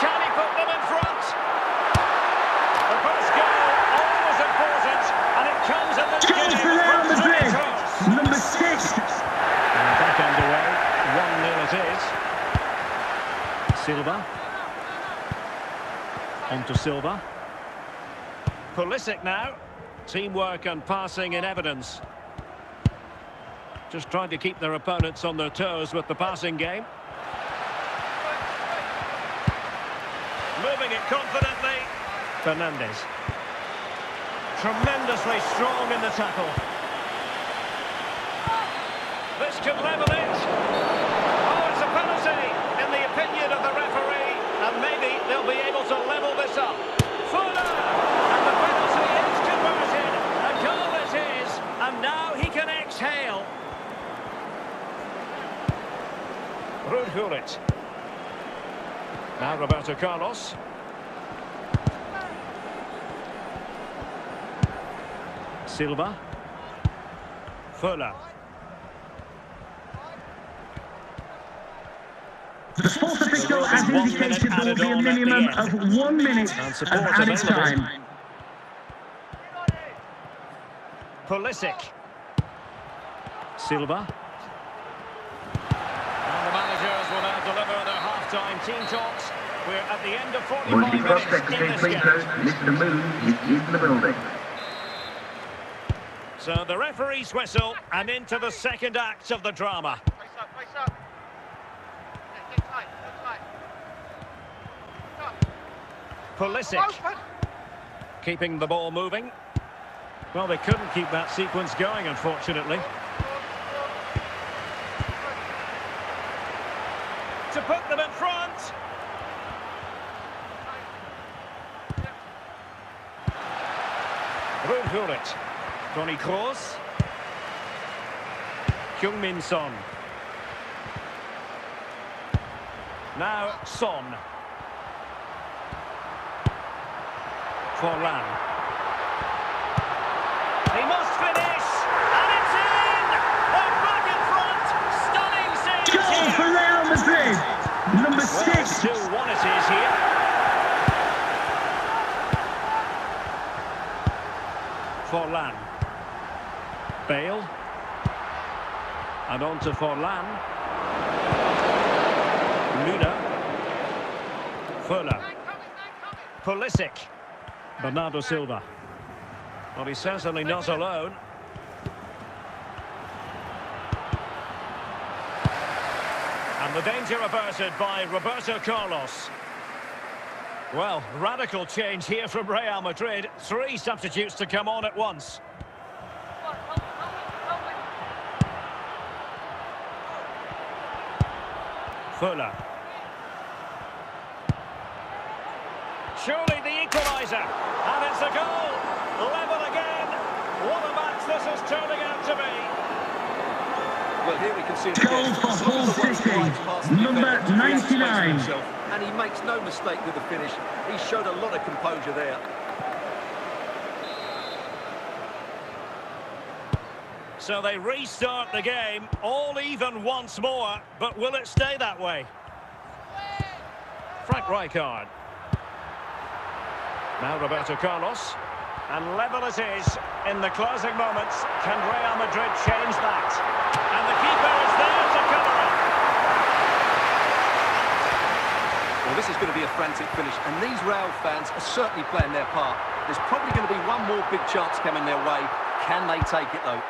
S3: Can he put them in front? The first goal, always important, and it comes in the beginning from Toni Kroos.
S6: Number 6.
S3: And back underway, 1-0 it is. Silva. On to Silva. Pulisic now. Teamwork and passing in evidence. Just trying to keep their opponents on their toes with the passing game. Moving it confidently. Fernandez. Tremendously strong in the tackle. This could level it. Oh, it's a penalty in the opinion of the referee. And maybe they'll be able to level this up. Fuller! And the penalty is converted. A goal it is. And now he can exhale. Ruud. Now Roberto Carlos. Silva. Fuller.
S6: The sports official has indicated there will be a minimum of 1 minute of added time.
S3: Pulisic. Silva. And the managers will now deliver their half-time team talks. We're at the end of 45 minutes in this game.
S4: Mr. Moon is in the building.
S3: So the referee's whistle and into the second act of the drama.
S7: Face up. Yeah, get tight.
S3: Pulisic. Keeping the ball moving. Well, they couldn't keep that sequence going, unfortunately. To put them in front. Ruud. Toni Kroos. Heung-min Son. Now Son. Forlan. He must finish, and it's in! They're back in front. Stunning save
S6: Goal
S3: here.
S6: for Real Madrid. Number 6.
S3: 2-1 it is here. Forlan. Bale. And on to Forlan. Luna. Fuller. Pulisic. Bernardo Silva. Well, he's certainly not alone. And the danger averted by Roberto Carlos. Well, radical change here from Real Madrid. 3 substitutes to come on at once. Fuller. Surely the equaliser. And it's a goal. Level again. What a match this is turning out to be.
S5: Well, here we can see the
S6: Goal for Hull City, number 99.
S5: And he makes no mistake with the finish. He showed a lot of composure there.
S3: So they restart the game, all even once more, but will it stay that way? Frank Rijkaard. Now Roberto Carlos. And level it is in the closing moments. Can Real Madrid change that? And the keeper is there to cover it.
S5: Well, this is going to be a frantic finish, and these Real fans are certainly playing their part. There's probably going to be one more big chance coming their way. Can they take it, though?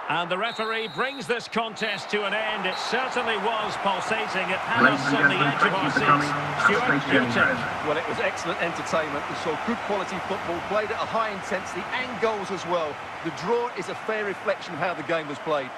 S3: And the referee brings this contest to an end. It certainly was pulsating. It had us on the edge of our seats. Stuart, your take.
S5: Well, it was excellent entertainment. We saw good quality football, played at a high intensity, and goals as well. The draw is a fair reflection of how the game was played.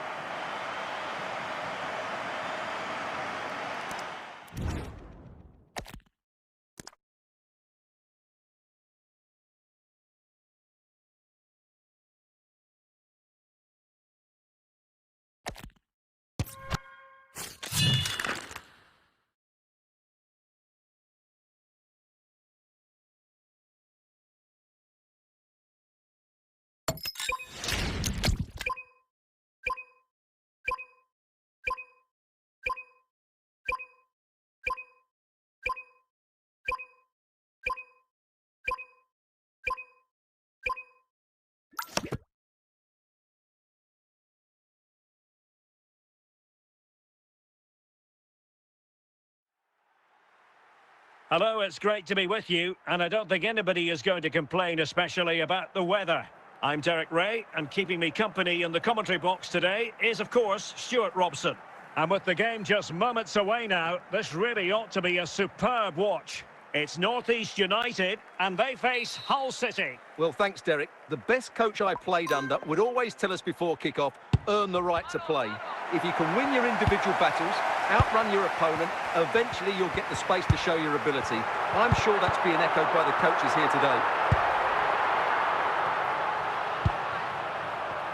S3: Hello, it's great to be with you, and I don't think anybody is going to complain, especially about the weather. I'm Derek Ray, and keeping me company in the commentary box today is, of course, Stuart Robson. And with the game just moments away now, this really ought to be a superb watch. It's North East United, and they face Hull City.
S5: Well, thanks, Derek. The best coach I played under would always tell us before kick-off, earn the right to play. If you can win your individual battles, outrun your opponent, eventually you'll get the space to show your ability. I'm sure that's being echoed by the coaches here today.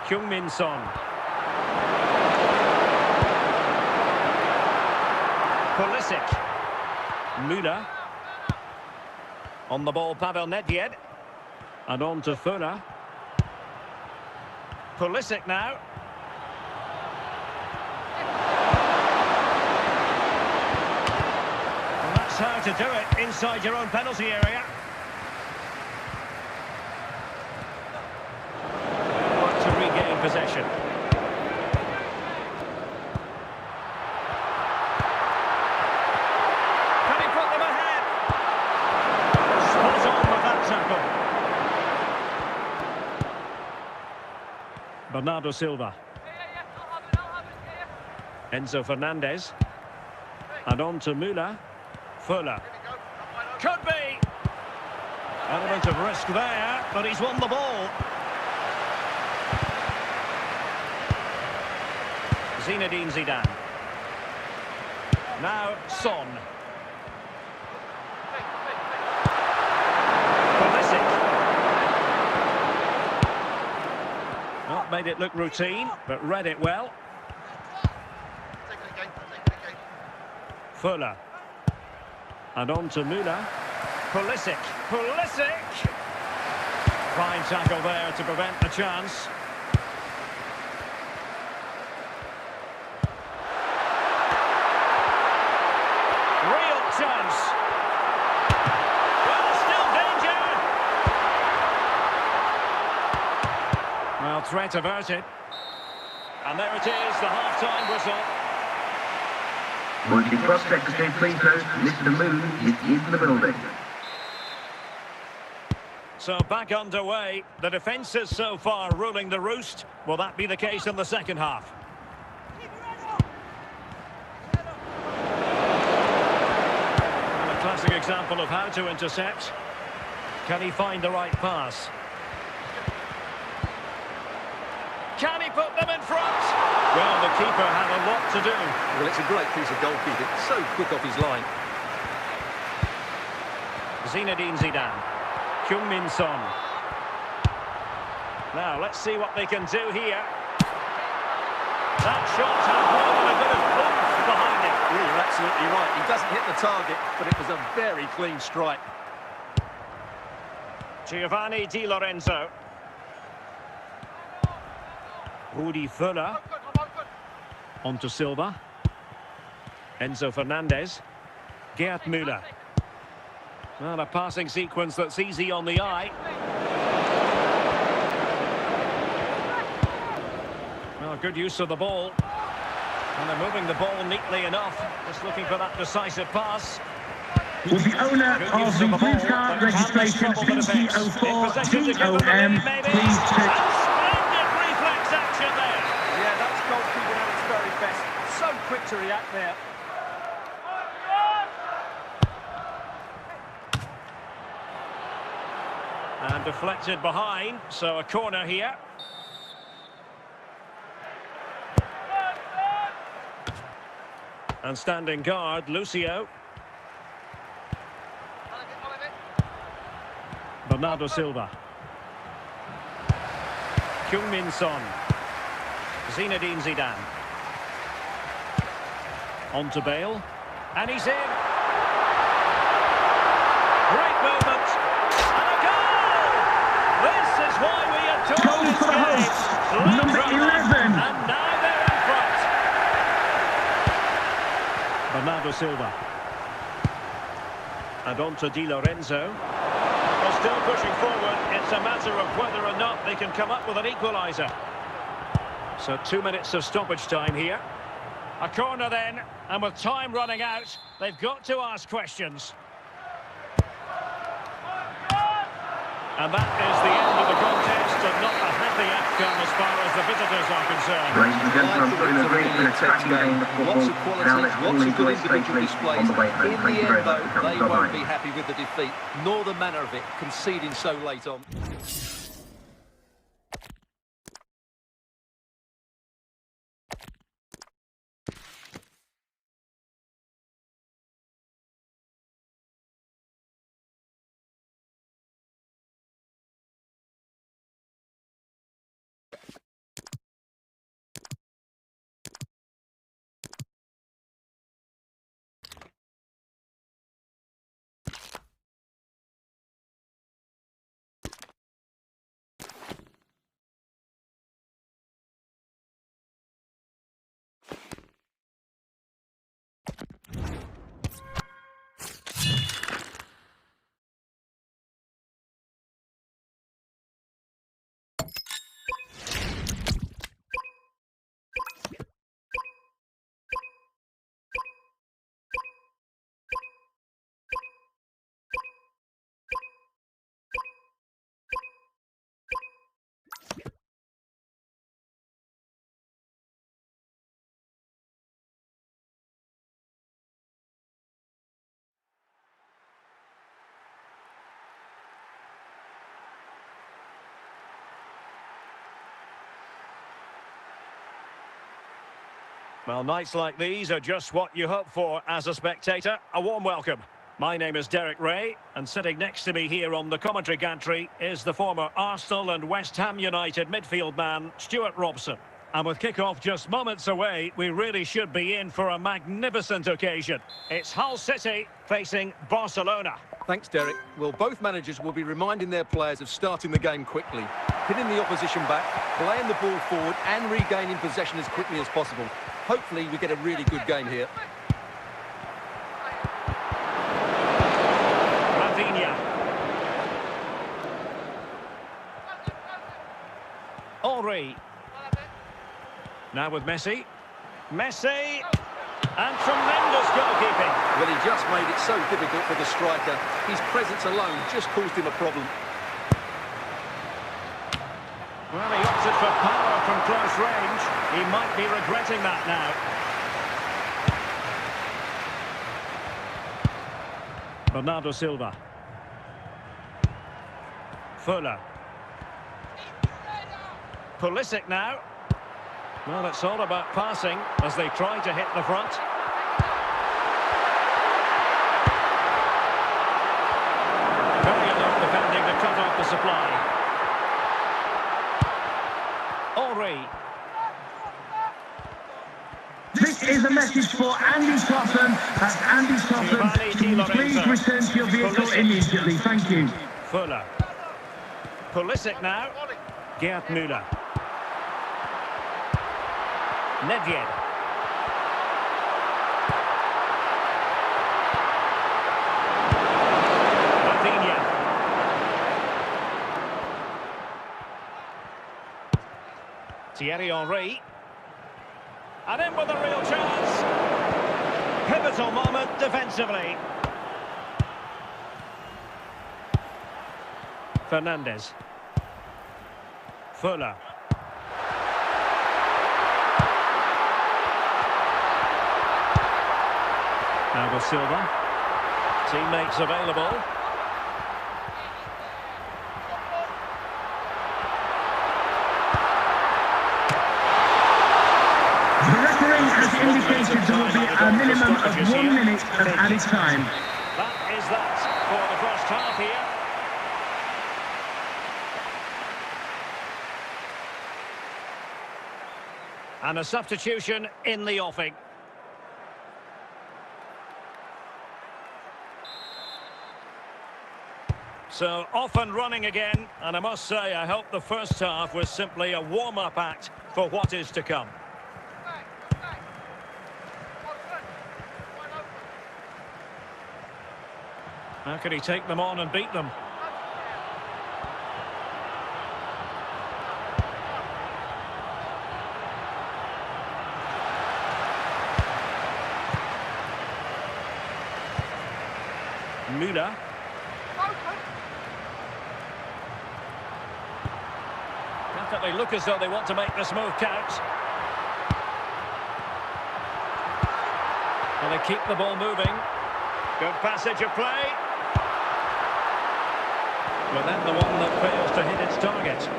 S3: Heung-min Son. Pulisic. Müller. On the ball, Pavel Nedved. And on to Fuller. Pulisic now. Well, that's how to do it inside your own penalty area. Work to regain possession. Can he put them ahead? Spot on with that tackle. Bernardo Silva. Enzo Fernandez. And on to Müller. Fuller. Could be. Element of risk there, but he's won the ball. Zinedine Zidane. Now Son. Pulisic. Not made it look routine, but read it well. Fuller. And on to Müller. Pulisic. Pulisic! Fine tackle there to prevent the chance. Real chance. Well, still danger. Well, threat averted. And there it is, the half-time whistle.
S4: Would the club secretary please note Mr. Moon is in the building.
S3: So back underway. The defences so far ruling the roost. Will that be the case in the second half? And a classic example of how to intercept. Can he find the right pass? Can he put them in front? Well, the keeper had a lot to do.
S5: Well, it's a great piece of goalkeeping. So quick off his line.
S3: Zinedine Zidane. Heung-min Son. Now, let's see what they can do here. That shot had more than a bit of oomph behind it.
S5: Yeah, you're absolutely right. He doesn't hit the target, but it was a very clean strike.
S3: Giovanni Di Lorenzo. Rudi Völler. On to Silva. Enzo Fernandez. Gerd Müller. Well, a passing sequence that's easy on the eye. Well, good use of the ball. And they're moving the ball neatly enough. Just looking for that decisive pass.
S6: Will the owner of the blue card registration BT04TOM please check?
S3: Splendid reflex action there.
S5: Yeah, that's goalkeeping at its very best. So quick to react there.
S3: And deflected behind, so a corner here. And standing guard, Lucio. Bernardo Silva. Heung-min Son. Zinedine Zidane. On to Bale. And he's in. Great movement. And a goal! This is why we adore
S6: Goal
S3: this
S6: for the
S3: game.
S6: hosts, number 11.
S3: And now they're in front. Bernardo Silva. And on to Di Lorenzo. They're still pushing forward. It's a matter of whether or not they can come up with an equaliser. So 2 minutes of stoppage time here. A corner then, and with time running out, they've got to ask questions. And that is the end of the contest, and not a happy outcome as far as the visitors are concerned.
S4: Ladies and gentlemen, it's been a really intense game of football.
S5: Lots of qualities, lots of good individual displays.
S4: On the way home.
S5: In
S4: Thank
S5: the
S4: you very
S5: end, though,
S4: much for coming.
S5: they won't
S4: Bye-bye.
S5: be happy with the defeat, nor the manner of it, conceding so late on.
S3: Well, nights like these are just what you hope for as a spectator. A warm welcome. My name is Derek Ray, and sitting next to me here on the commentary gantry is the former Arsenal and West Ham United midfield man, Stuart Robson. And with kick-off just moments away, we really should be in for a magnificent occasion. It's Hull City facing Barcelona.
S5: Thanks, Derek. Well, both managers will be reminding their players of starting the game quickly, pinning the opposition back, playing the ball forward and regaining possession as quickly as possible. Hopefully we get a really good game here.
S3: Henry. Now with Messi. Messi. And tremendous goalkeeping.
S5: Well, he just made it so difficult for the striker. His presence alone just caused him a problem.
S3: Well, he opted for power from close range. He might be regretting that now. Bernardo Silva. Fuller. Pulisic now. Well, it's all about passing as they try to hit the front. Very alert defending to cut off the supply. Henry.
S6: This is a message for Andy Scotland. That's Andy Scotland. Can you please return to your vehicle immediately? Thank you.
S3: Fuller. Pulisic now. Gerd Müller. Nedved. Rafinha. Thierry Henry. And in with a real chance. Pivotal moment defensively. Fernandes. Fuller. Now with Silva. Teammates available.
S6: The referee has indicated there will be a minimum of 1 minute of added time.
S3: That is that for the first half here. And a substitution in the offing. So off and running again, and I must say I hope the first half was simply a warm-up act for what is to come. How can he take them on and beat them? Müller. Definitely look as though they want to make this move count. And they keep the ball moving. Good passage of play. But then the one that fails to hit its target.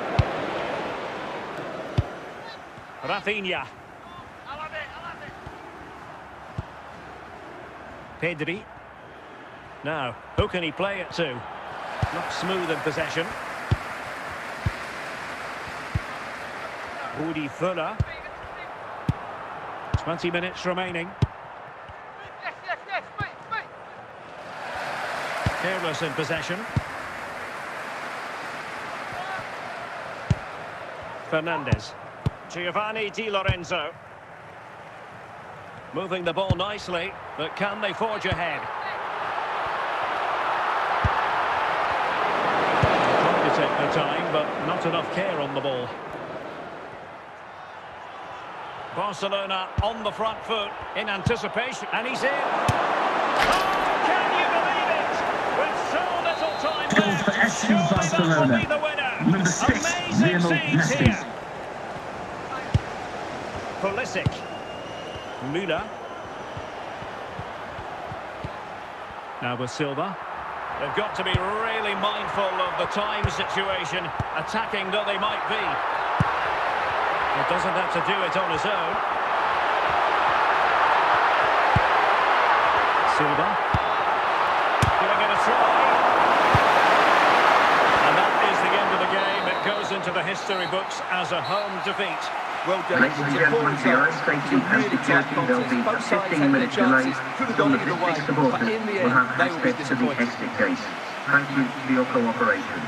S3: Rafinha. Pedri. Now, who can he play it to? Not smooth in possession. Rudi Fuller. 20 minutes remaining. Careless in possession. Fernandes. Giovanni Di Lorenzo. Moving the ball nicely, but can they forge ahead? Trying to take their time, but not enough care on the ball. Barcelona on the front foot in anticipation, and he's in. Oh, can you believe it? With so little time left,
S6: For FC
S3: surely that will
S6: Barcelona.
S3: be the winner.
S6: Number 6,
S3: Amazing scenes
S6: Messi.
S3: here. Pulisic. Müller. Now with Silva. They've got to be really mindful of the time situation, attacking though they might be. He doesn't have to do it on his own. Silva. Giving it a try. And that is the end of the game. It goes into the history books as a home defeat.
S5: Well done.
S4: Ladies and gentlemen, for your own safety and security, there'll be a 15-minute delay. Some logistics supporters will have access to the exit gate. Thank you for your cooperation.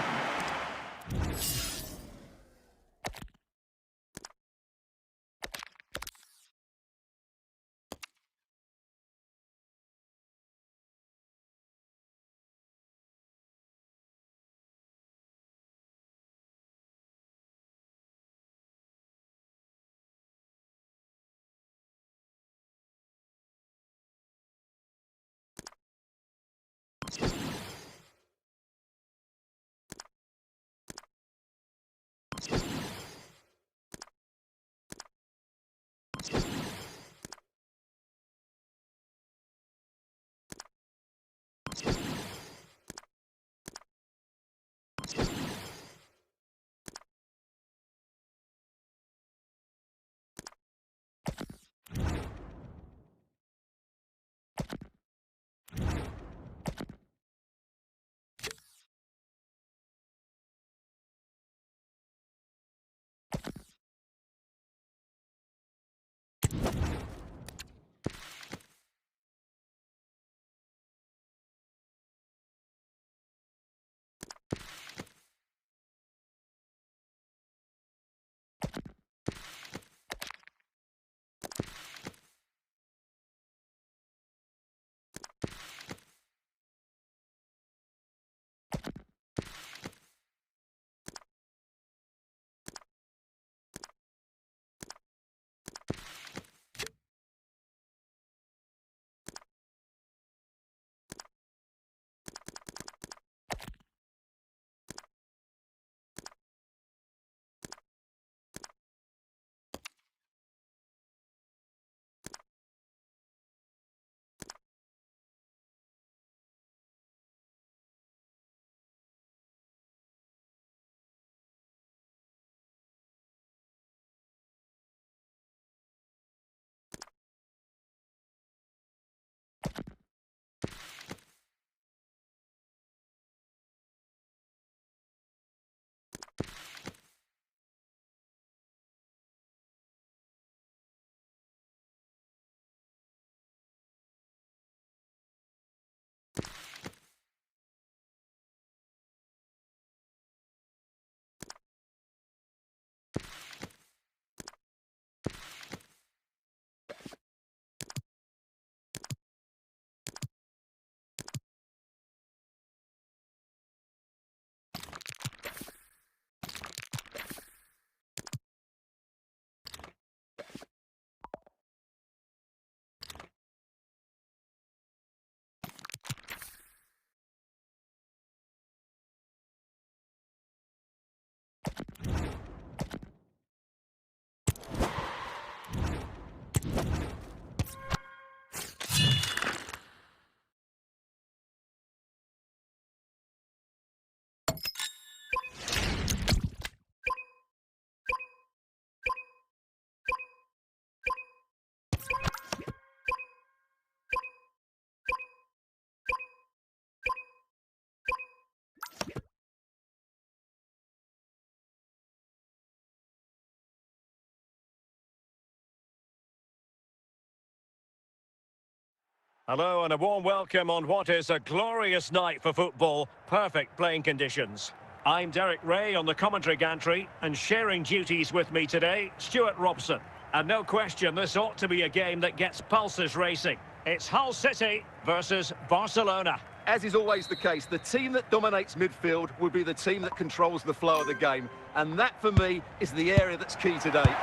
S3: Hello and a warm welcome on what is a glorious night for football. Perfect playing conditions. I'm Derek Ray on the commentary gantry, and sharing duties with me today, Stuart Robson. And no question, this ought to be a game that gets pulses racing. It's Hull City versus Barcelona.
S5: As is always the case, the team that dominates midfield will be the team that controls the flow of the game. And that, for me, is the area that's key today.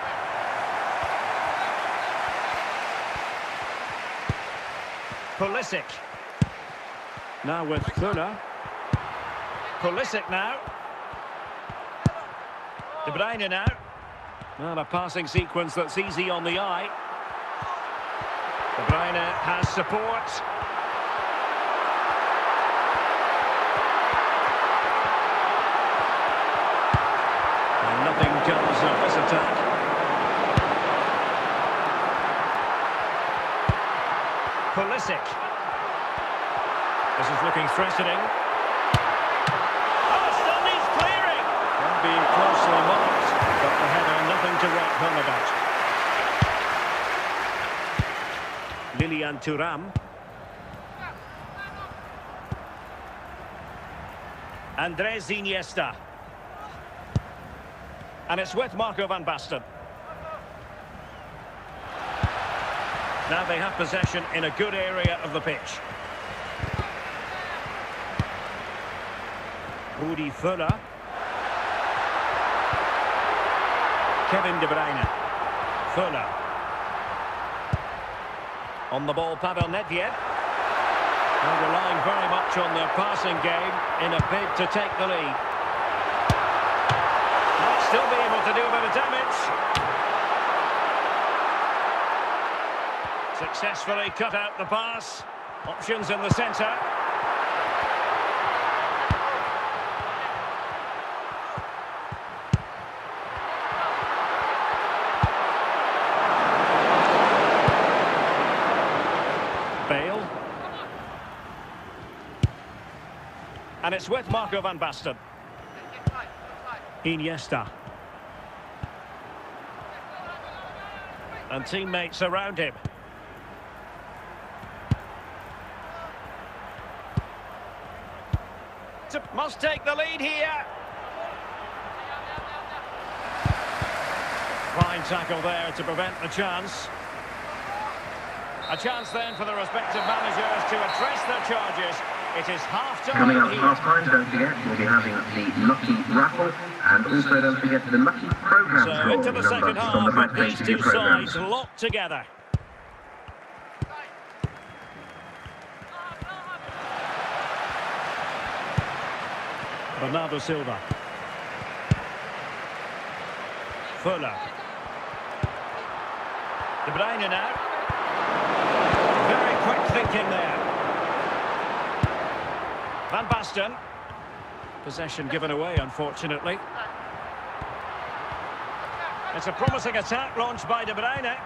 S3: Pulisic. Now with Kuna. Pulisic now. De Bruyne now. And a passing sequence that's easy on the eye. De Bruyne has support. And nothing comes of this attack. Pulisic. This is looking threatening. Oh, still needs clearing. And being closely marked, but the header nothing to write Turnabout. Lilian Thuram. Andres Iniesta. And it's with Marco van Basten. Now they have possession in a good area of the pitch. Rudi Völler. Kevin De Bruyne. Völler. On the ball, Pavel Nedved. They're relying very much on their passing game in a bid to take the lead. Might still be able to do a bit of damage. Successfully cut out the pass. Options in the centre. Bale. And it's with Marco van Basten. Iniesta. And teammates around him. Must take the lead here. Fine tackle there to prevent the chance. A chance then for the respective managers to address their charges. It is half-time.
S4: Coming up half-time, don't forget, we'll be having the Lucky Raffle, and also don't forget the Lucky Programme
S3: So
S4: draw
S3: into the second half,
S4: on the back
S3: with
S4: page
S3: these
S4: of your
S3: two
S4: programme.
S3: sides locked together. Bernardo Silva. Völler. De Bruyne now. Very quick thinking there. Van Basten. Possession given away, unfortunately. It's a promising attack launched by De Bruyne.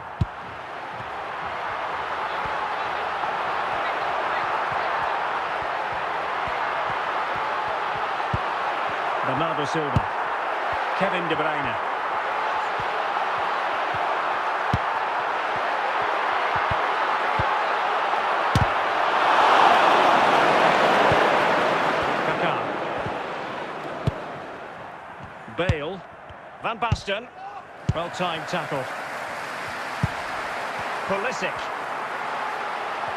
S3: Bernardo Silva. Kevin De Bruyne. Kaká. Bale. Van Basten. Well-timed tackle. Pulisic.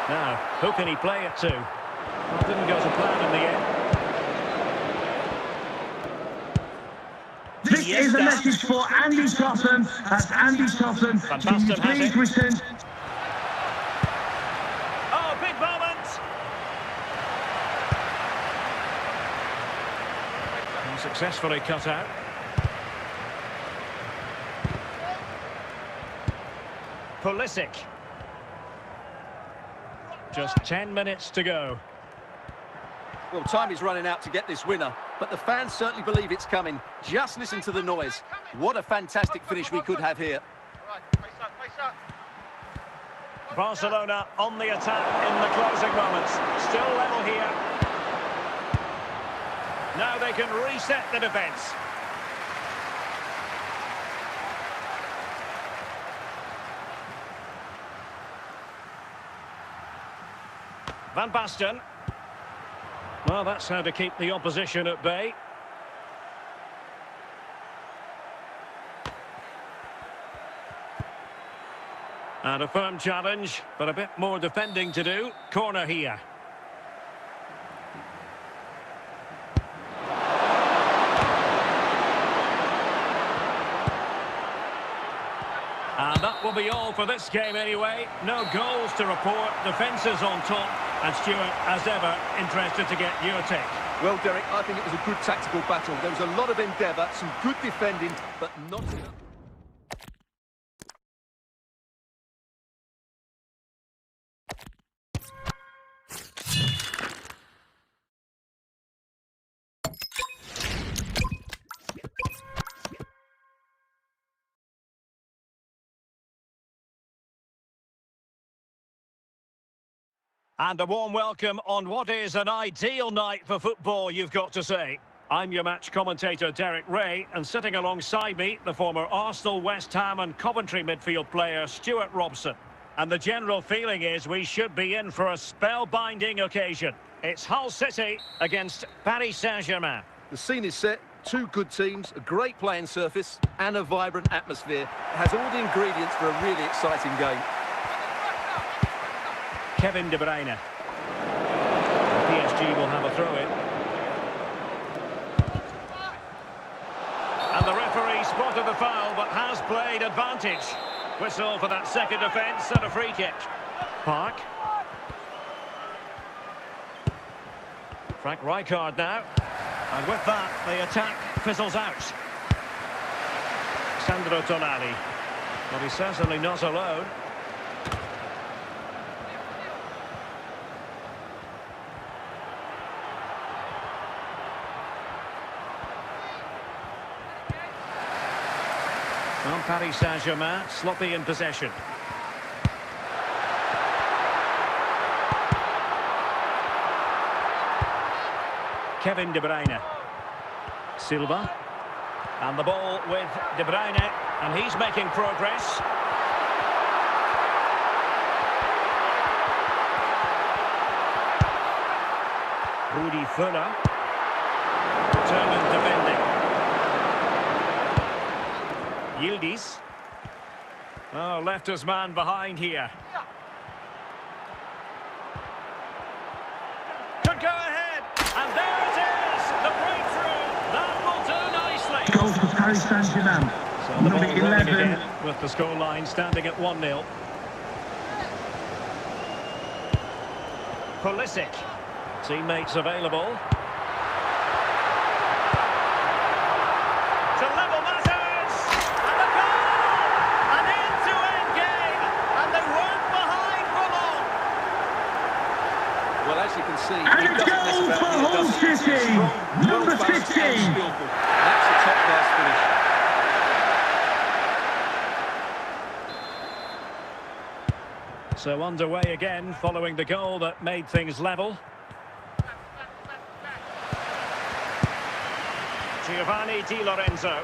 S3: Now, who can he play it to? Well, didn't go to plan in the end.
S6: This is a message for Andy Topham. That's Andy Topham. Can you please return?
S3: Oh, big moment! And successfully cut out. Pulisic. Just 10 minutes to go.
S5: Well, time is running out to get this winner, but the fans certainly believe it's coming. Just listen to the noise. What a fantastic finish we could have here.
S3: Barcelona on the attack in the closing moments. Still level here. Now they can reset the defence. Van Basten. Well, that's how to keep the opposition at bay. And a firm challenge, but a bit more defending to do. Corner here. And that will be all for this game anyway. No goals to report, defences on top. And Stuart, as ever, interested to get your take.
S5: Well, Derek, I think it was a good tactical battle. There was a lot of endeavour, some good defending, but not enough.
S3: And a warm welcome on what is an ideal night for football, you've got to say. I'm your match commentator, Derek Ray, and sitting alongside me, the former Arsenal, West Ham and Coventry midfield player, Stuart Robson. And the general feeling is we should be in for a spellbinding occasion. It's Hull City against Paris Saint-Germain.
S5: The scene is set, two good teams, a great playing surface and a vibrant atmosphere. It has all the ingredients for a really exciting game.
S3: Kevin De Bruyne. PSG will have a throw-in. And the referee spotted the foul, but has played advantage. Whistle for that second offence and a free kick. Park. Frank Rijkaard now. And with that, the attack fizzles out. Sandro Tonali. Well, he's certainly not alone. Well, Paris Saint-Germain, sloppy in possession. Kevin De Bruyne. Silva. And the ball with De Bruyne, and he's making progress. Rudy Fuller. Determined defending. Yildiz. Oh, left his man behind here. Could go ahead. And there it is. The breakthrough. That will do nicely.
S6: Goal for Paris Saint-Germain.
S3: So the
S6: Number
S3: ball rolling
S6: 11.
S3: again with the scoreline standing at 1-0. Pulisic. Teammates available. To level matters. And the goal! An end-to-end game. And they weren't behind for long.
S5: Well, as you can see,
S6: And
S5: it
S6: a
S5: doesn't
S6: goal
S5: mess
S6: for
S5: about here,
S6: Hull
S5: does it?
S6: City.
S5: Strong,
S6: Number
S5: well-balanced
S6: 15.
S5: and skillful. That's a top-class finish.
S3: So underway again following the goal that made things level. Giovanni Di Lorenzo.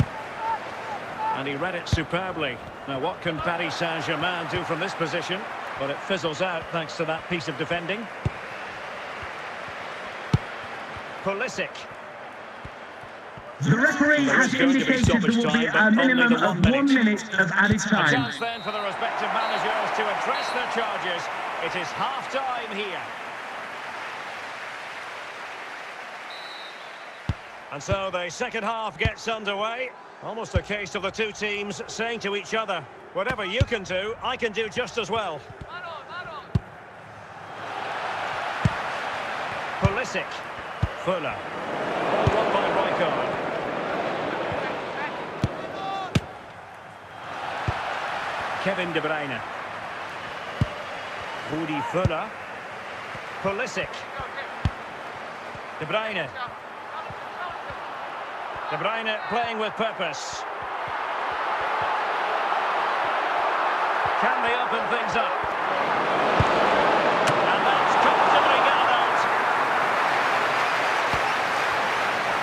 S3: And he read it superbly. Now what can Paris Saint-Germain do from this position? But it fizzles out thanks to that piece of defending. Pulisic.
S6: The referee has indicated there will be a minimum of 1 minute of added
S3: A
S6: time.
S3: chance then for the respective managers to address their charges. It is half-time here. And so the second half gets underway. Almost a case of the two teams saying to each other, whatever you can do, I can do just as well. Pulisic. Fuller. Ball won by Rijkaard. Kevin De Bruyne. Rudy Fuller. Pulisic. De Bruyne. De Bruyne playing with purpose. Can they open things up? And that's comfortably gathered.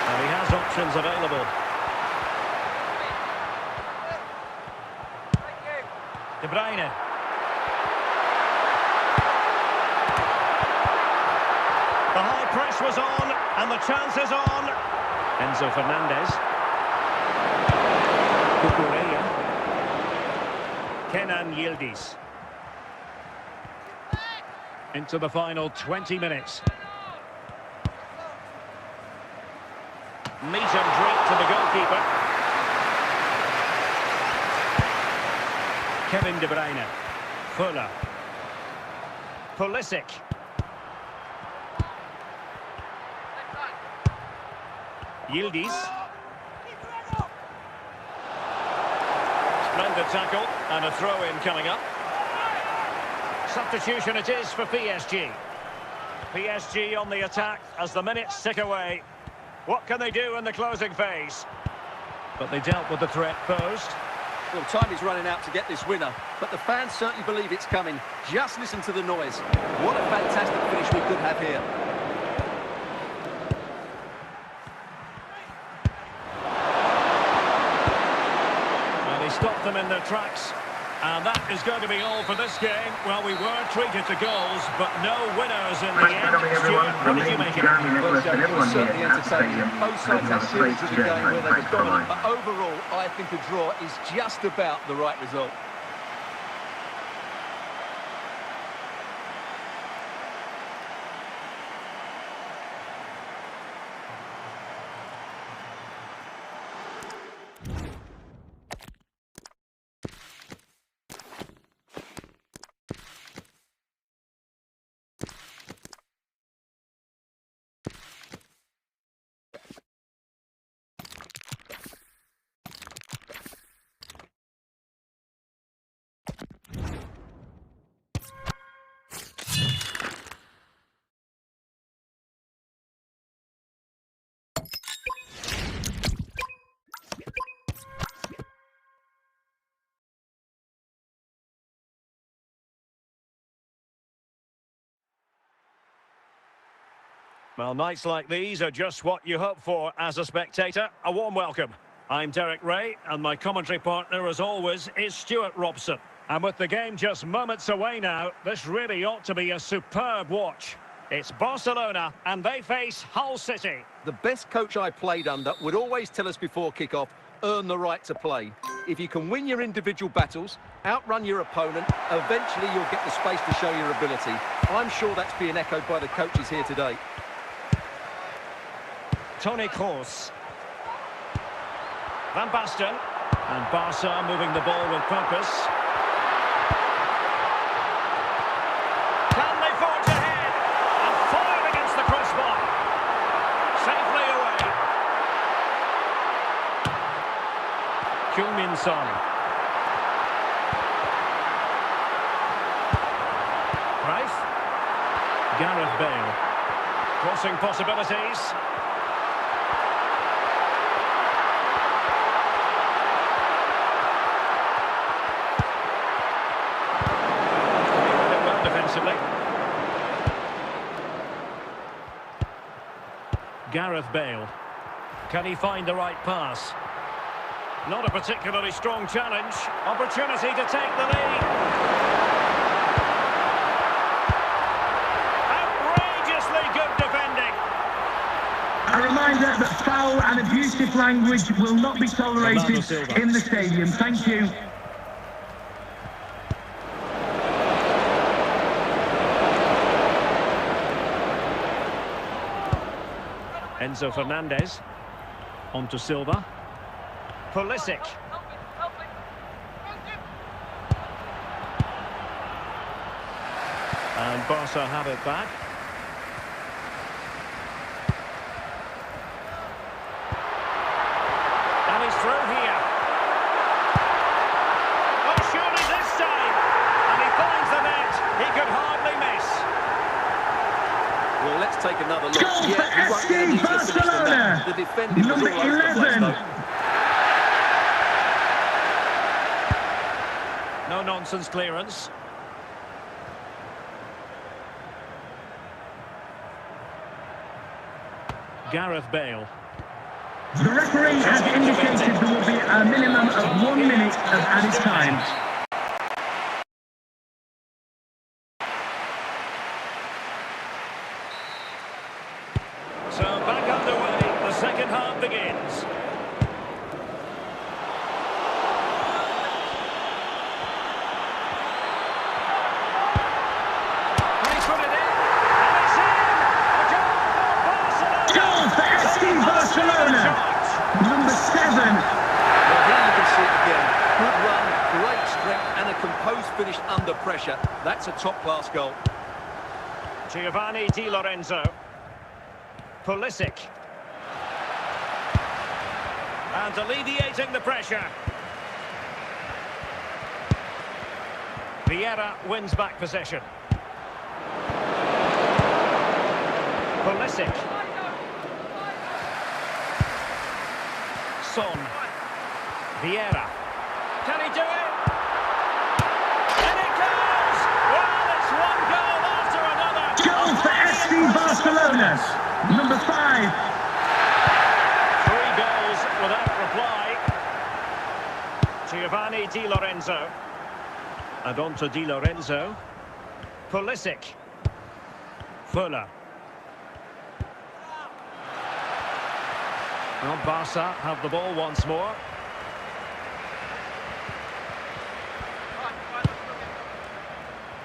S3: And he has options available. De Bruyne. The high press was on, and the chance is on. Enzo Fernandez. Cucurella. Kenan Yildiz. Into the final 20 minutes. Meet and drink to the goalkeeper. Kevin De Bruyne. Fuller. Pulisic. Yildiz. Splendid tackle and a throw-in coming up. Substitution it is for PSG. PSG on the attack as the minutes tick away. What can they do in the closing phase? But they dealt with the threat posed.
S5: Well, time is running out to get this winner, but the fans certainly believe it's coming. Just listen to the noise. What a fantastic finish we could have here.
S3: them in their tracks. And that is going to be all for this game. Well, we were treated to goals, but no winners in the end. Stuart, what did you make of it?
S5: Well, Derek, it was certainly entertaining. Both sides had periods of the game where they were dominant. But overall, I think a draw is just about the right result.
S3: Well, nights like these are just what you hope for as a spectator. A warm welcome. I'm Derek Ray, and my commentary partner, as always, is Stuart Robson. And with the game just moments away now, this really ought to be a superb watch. It's Barcelona, and they face Hull City.
S5: The best coach I played under would always tell us before kick-off, earn the right to play. If you can win your individual battles, outrun your opponent, eventually you'll get the space to show your ability. I'm sure that's being echoed by the coaches here today.
S3: Toni Kroos. Van Basten. And Barca moving the ball with purpose. Can they forge ahead? And foiled against the crossbar. Safely away. Heung-min Son. Rice. Gareth Bale. Crossing possibilities. Gareth Bale. Can he find the right pass? Not a particularly strong challenge. Opportunity to take the lead. Outrageously good defending.
S6: A reminder that foul and abusive language will not be tolerated in the stadium. Thank you.
S3: Enzo Fernandez. On to Silva. Pulisic. And Barca have it back. And he's through here. Oh, surely this time. And he finds the net. He could hardly miss.
S5: Well, let's take another look.
S6: Goal for FC Barcelona.
S5: The defending
S6: Number
S5: was all over the place,
S6: 11.
S5: though.
S3: No nonsense clearance. Gareth Bale.
S6: The referee has indicated there will be a minimum of 1 minute of added time.
S3: So back underway, the second half begins. And he's put it in, and it's in! A goal for Barcelona!
S6: Goal for FC Barcelona! Number 7.
S5: Well, here you can see it again. Good run, great strength, and a composed finish under pressure. That's a top-class goal.
S3: Giovanni Di Lorenzo. Pulisic. And alleviating the pressure. Vieira wins back possession. Pulisic. Son. Vieira. Can he do it? And it goes! Well, it's one goal after another.
S6: Goal for FC Barcelona. Number 5.
S3: 3 goals without reply. Giovanni Di Di Lorenzo. And on to Di Lorenzo. Pulisic. Fuller. Well, Barca have the ball once more.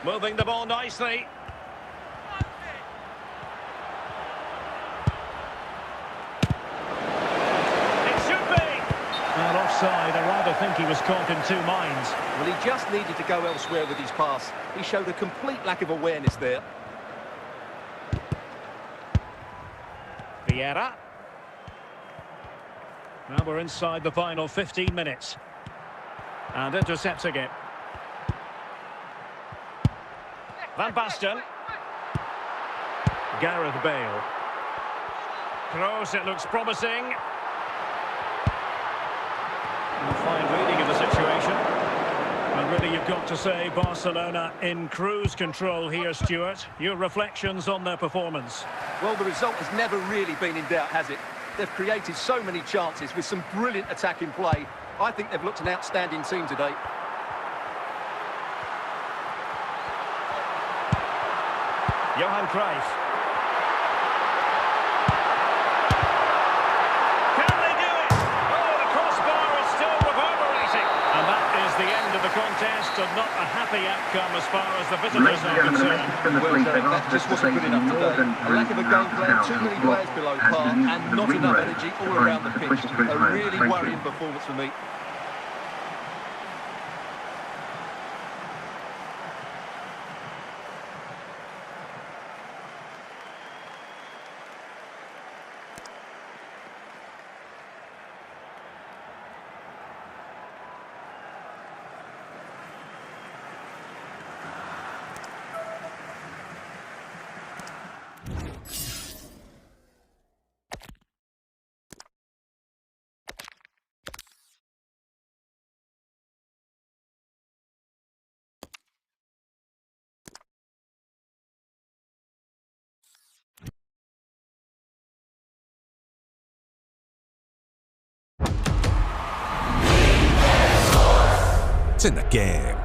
S3: Moving the ball nicely. It should be. And offside, I rather think he was caught in two minds.
S5: Well, he just needed to go elsewhere with his pass. He showed a complete lack of awareness there.
S3: Vieira. Now we're inside the final 15 minutes. And intercepting it. Van Basten. Gareth Bale. Kroos, it looks promising. A fine reading of the situation. And really you've got to say Barcelona in cruise control here, Stuart. Your reflections on their performance?
S5: Well, the result has never really been in doubt, has it? They've created so many chances with some brilliant attacking play. I think they've looked an outstanding team today.
S3: Johan Cruyff. Can they do it? Oh, the crossbar is still reverberating. And that is the end of the contest, and not a happy outcome as far as the visitors are concerned.
S5: Well, Derek, that just wasn't good enough today. A lack of a game plan, too many players below par, and not enough energy all around the pitch. A really worrying performance for me.
S9: It's in the game.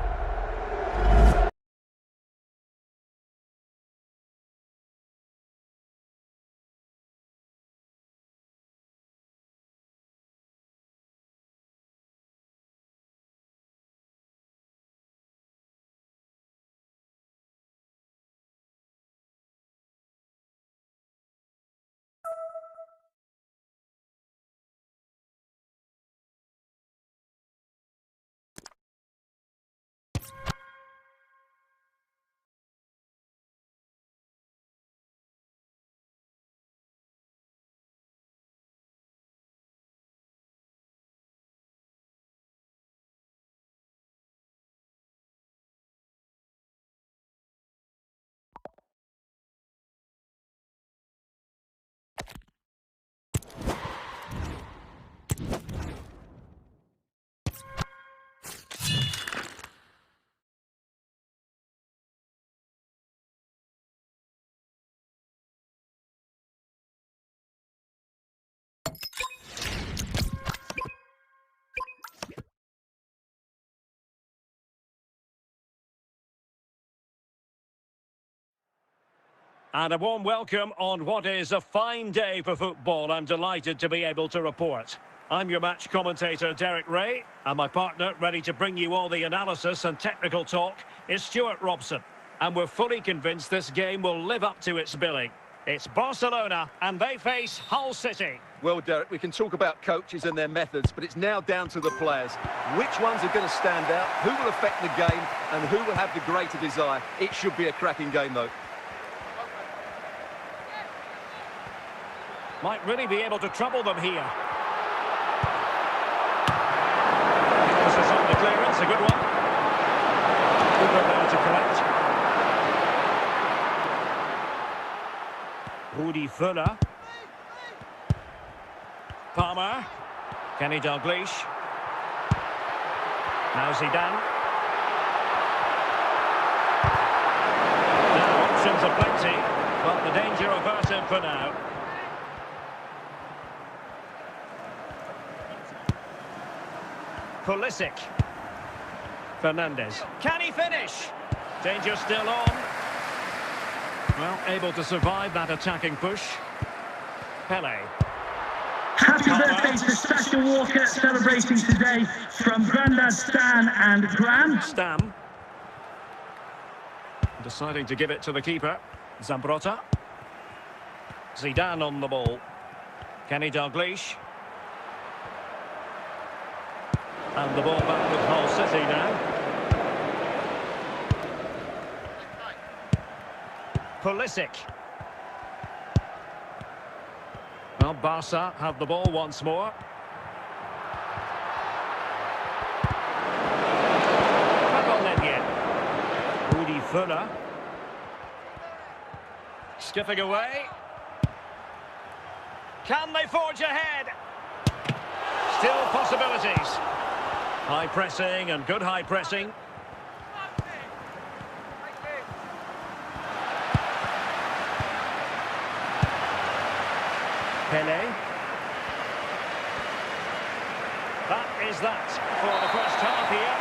S3: And a warm welcome on what is a fine day for football. I'm delighted to be able to report. I'm your match commentator, Derek Ray, and my partner, ready to bring you all the analysis and technical talk, is Stuart Robson. And we're fully convinced this game will live up to its billing. It's Barcelona, and they face Hull City.
S5: Well, Derek, we can talk about coaches and their methods, but it's now down to the players. Which ones are going to stand out, who will affect the game, and who will have the greater desire? It should be a cracking game, though.
S3: Might really be able to trouble them here. Emphasis on the clearance, a good one. Cooper there to collect. Rudi Fuller. Palmer. Kenny Dalglish. Now Zidane. Now options are plenty, but the danger averted for now. Pulisic. Fernandez. Can he finish? Danger still on. Well, able to survive that attacking push. Pele.
S6: Happy birthday to Sasha Walker, celebrating today from Grandad Stan and Gran.
S3: Stam. Deciding to give it to the keeper. Zambrotta. Zidane on the ball. Kenny Dalglish. And the ball back with Hull City now. Pulisic. Well, Barca have the ball once more. Back on then yet. Rudi Völler. Skipping away. Can they forge ahead? Still possibilities. High pressing and good high pressing. Pele. That is that for the first half here.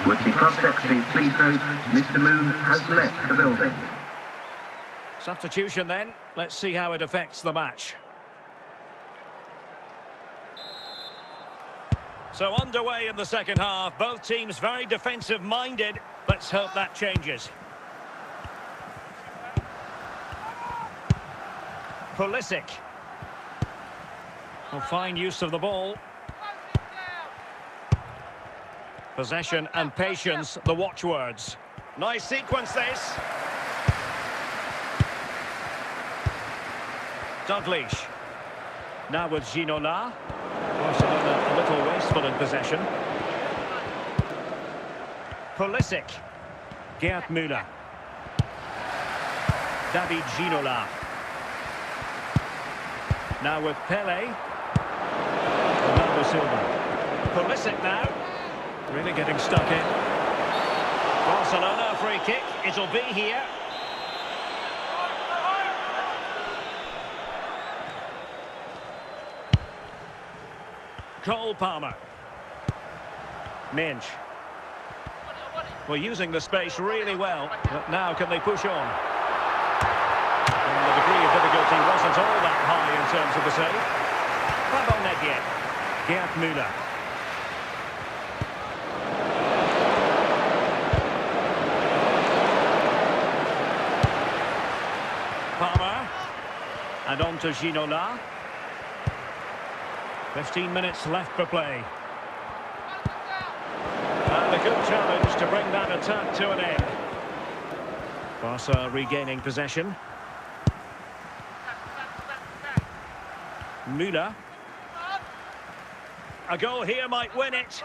S4: Would the cross-secretary please note, Mr. Moon has left the building.
S3: Substitution then. Let's see how it affects the match. So underway in the second half. Both teams very defensive-minded. Let's hope that changes. Pulisic. Well, fine use of the ball. Possession and patience, the watchwords. Nice sequence this. Dalglish. Now with Ginola. Barcelona a little wasteful in possession. Pulisic. Gerd Müller. David Ginola. Now with Pele. Bernardo Silva. Pulisic now. Really getting stuck in. Barcelona free kick. It'll be here. Cole Palmer. Minge. Well, using the space really well. But now can they push on? And the degree of difficulty wasn't all that high in terms of the save. Back on net yet. Gerd Müller. Palmer. And on to Ginola. 15 minutes left for play. And a good challenge to bring that attack to an end. Barca regaining possession. Müller. A goal here might win it.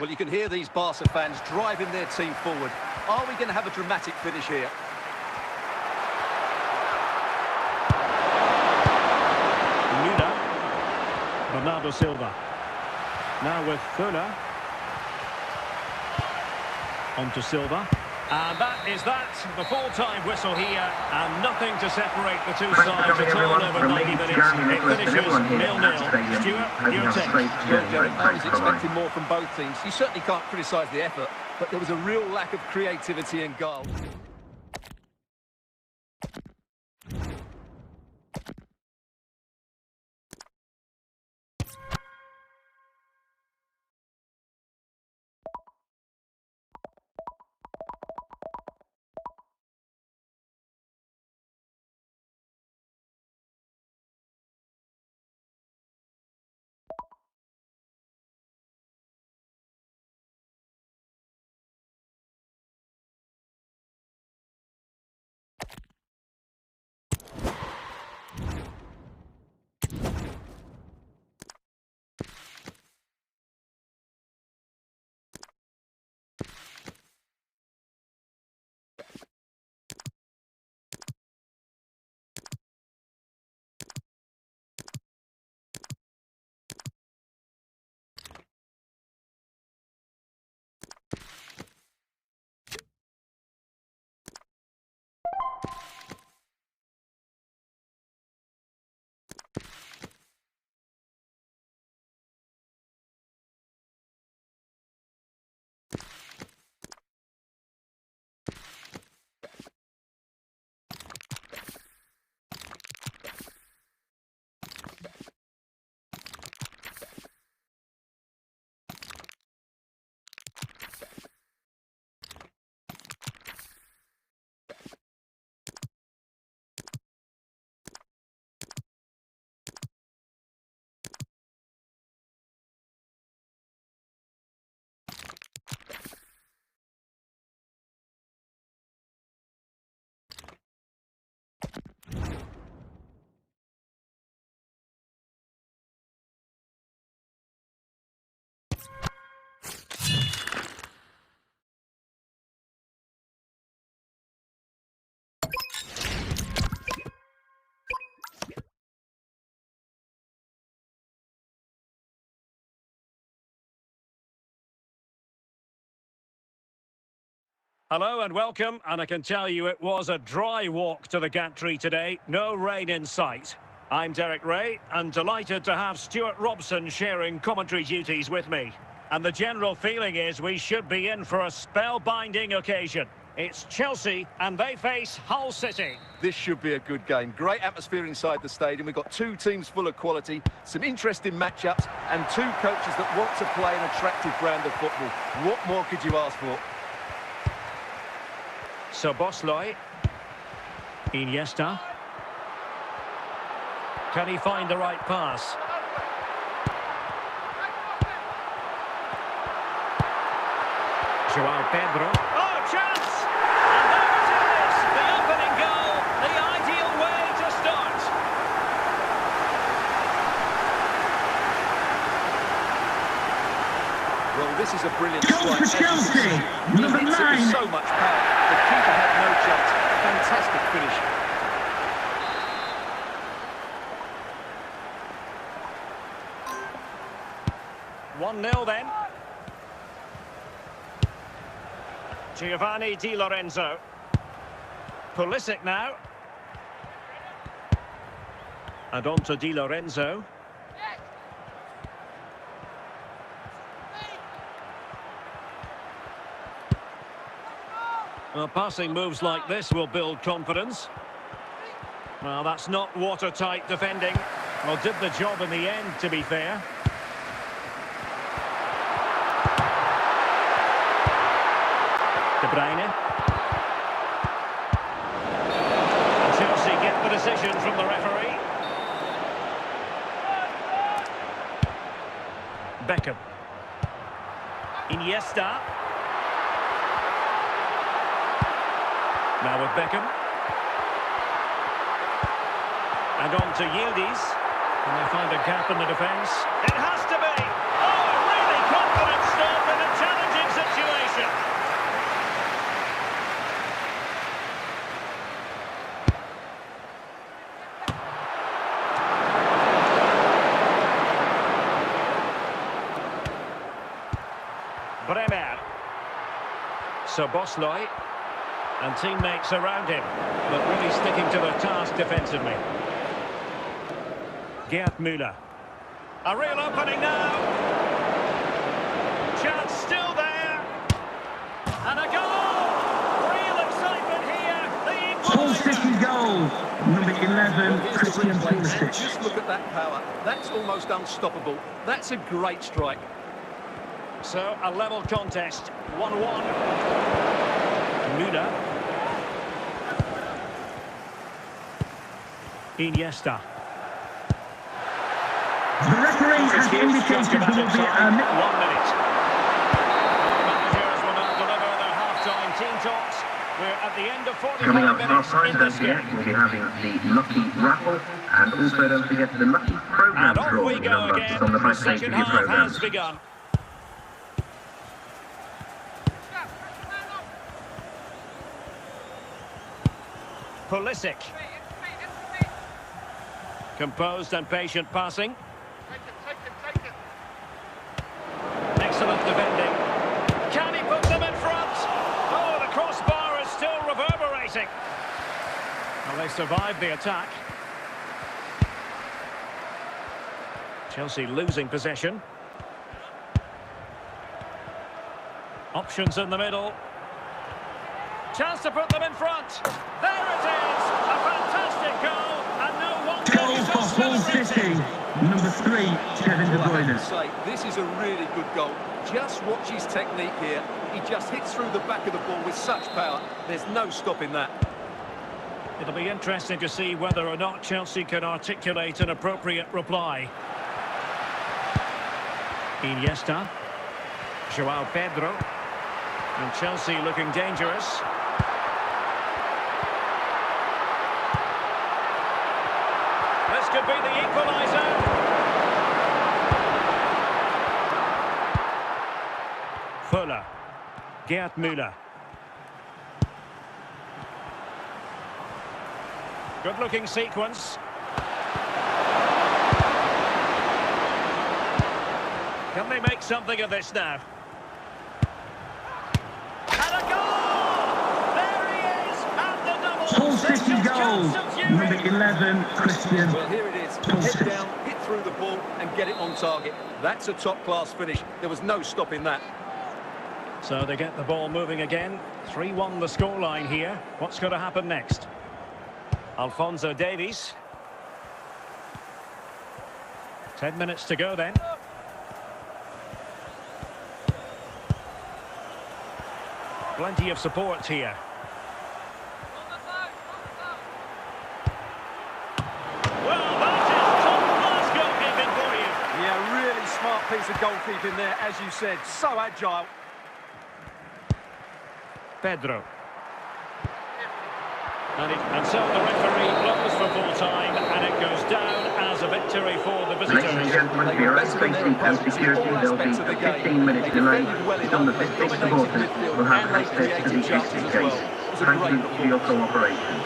S5: Well, you can hear these Barca fans driving their team forward. Are we going to have a dramatic finish here?
S3: Bernardo Silva. Now with Völler. On to Silva. And that is that. The full-time whistle here. And nothing to separate the two sides at all over 90 minutes. It finishes 0-0. Stuart, your take.
S5: Well, Derek, I was expecting more from both teams. You certainly can't criticise the effort, but there was a real lack of creativity and goal.
S3: Hello and welcome, and I can tell you it was a dry walk to the gantry today. No rain in sight. I'm Derek Ray, and delighted to have Stuart Robson sharing commentary duties with me. And the general feeling is we should be in for a spellbinding occasion. It's Chelsea, and they face Hull City.
S5: This should be a good game. Great atmosphere inside the stadium. We've got two teams full of quality, some interesting matchups, and two coaches that want to play an attractive brand of football. What more could you ask for?
S3: So Bosley, Iniesta. Can he find the right pass? João Pedro. Oh, chance! And there it is! The opening goal, the ideal way to start.
S5: Well, this is a brilliant
S6: Goal for
S5: strike.
S6: Chelsea, number 9.
S5: With so much power. The keeper had no chance. Fantastic finish.
S3: One 0 then. Giovanni Di Lorenzo. Pulisic now. And on to Di Lorenzo. Well, passing moves like this will build confidence. Well, that's not watertight defending. Well, did the job in the end, to be fair. De Bruyne. Chelsea get the decision from the referee. Beckham. Iniesta. Now with Beckham. And on to Yildiz. Can they find a gap in the defence? It has to be! Oh, a really confident stop in a challenging situation. Bremer. So Bosley. And teammates around him, but really sticking to their task defensively. Gerd Müller. A real opening now. Chance still there. And a goal! Real excitement here. The
S6: Hull City goal, number 11, Christian Pulisic.
S5: Just look at that power. That's almost unstoppable. That's a great strike.
S3: So, a level contest, 1-1. Müller. Iniesta.
S6: The referee has indicated there will be a
S3: 1 minute. Managers will now deliver their half-time team talks. We're at the end of 45
S4: Coming up
S3: minutes
S4: half-time,
S3: in
S4: don't
S3: this
S4: forget,
S3: game.
S4: we'll be having the Lucky Raffle, and also don't forget the Lucky Programme
S3: And off
S4: draw
S3: we
S4: in
S3: go
S4: a month
S3: again.
S4: on the
S3: The
S4: back page
S3: second
S4: of your
S3: half
S4: programme.
S3: has begun. Pulisic. Composed and patient passing.
S7: Take it.
S3: Excellent defending. Can he put them in front? Oh, the crossbar is still reverberating. Well, they survived the attack. Chelsea losing possession. Options in the middle. Chance to put them in front. There it is! A fantastic goal, and no one
S6: Goal for Hull City, number 3, Kevin De Bruyne.
S5: Say, this is a really good goal. Just watch his technique here. He just hits through the back of the ball with such power. There's no stopping that.
S3: It'll be interesting to see whether or not Chelsea can articulate an appropriate reply. Iniesta. João Pedro. And Chelsea looking dangerous. This could be the equaliser. Fuller. Gerd Müller. Good-looking sequence. Can they make something of this now? And a goal! There he is at the double.
S6: Hull City goal, number 11, Christian.
S5: Well, here it is. Head down, hit through the ball and get it on target. That's a top-class finish. There was no stopping that.
S3: So they get the ball moving again. 3-1 the scoreline here. What's going to happen next? Alphonso Davies. 10 minutes to go then. Plenty of support here. Well, that is top-class goalkeeping for you.
S5: Yeah, really smart piece of goalkeeping there, as you said. So agile.
S3: Pedro. And so the referee blows for full time, and it goes down as a victory for the visitors.
S4: Ladies and gentlemen, for your own safety and security, there will be a 15-minute delay until the District supporters will have access to the exit gates. Thank you for your cooperation.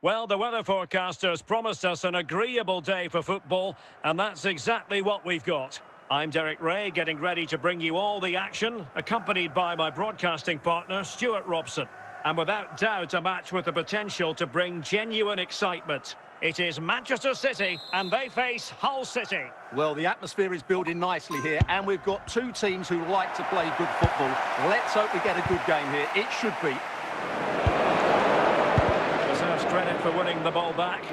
S3: Well, the weather forecasters promised us an agreeable day for football, and that's exactly what we've got. I'm Derek Ray, getting ready to bring you all the action, accompanied by my broadcasting partner, Stuart Robson. And without doubt, a match with the potential to bring genuine excitement. It is Manchester City, and they face Hull City.
S5: Well, the atmosphere is building nicely here, and we've got two teams who like to play good football. Let's hope we get a good game here. It should be.
S3: Deserves credit for winning the ball back. In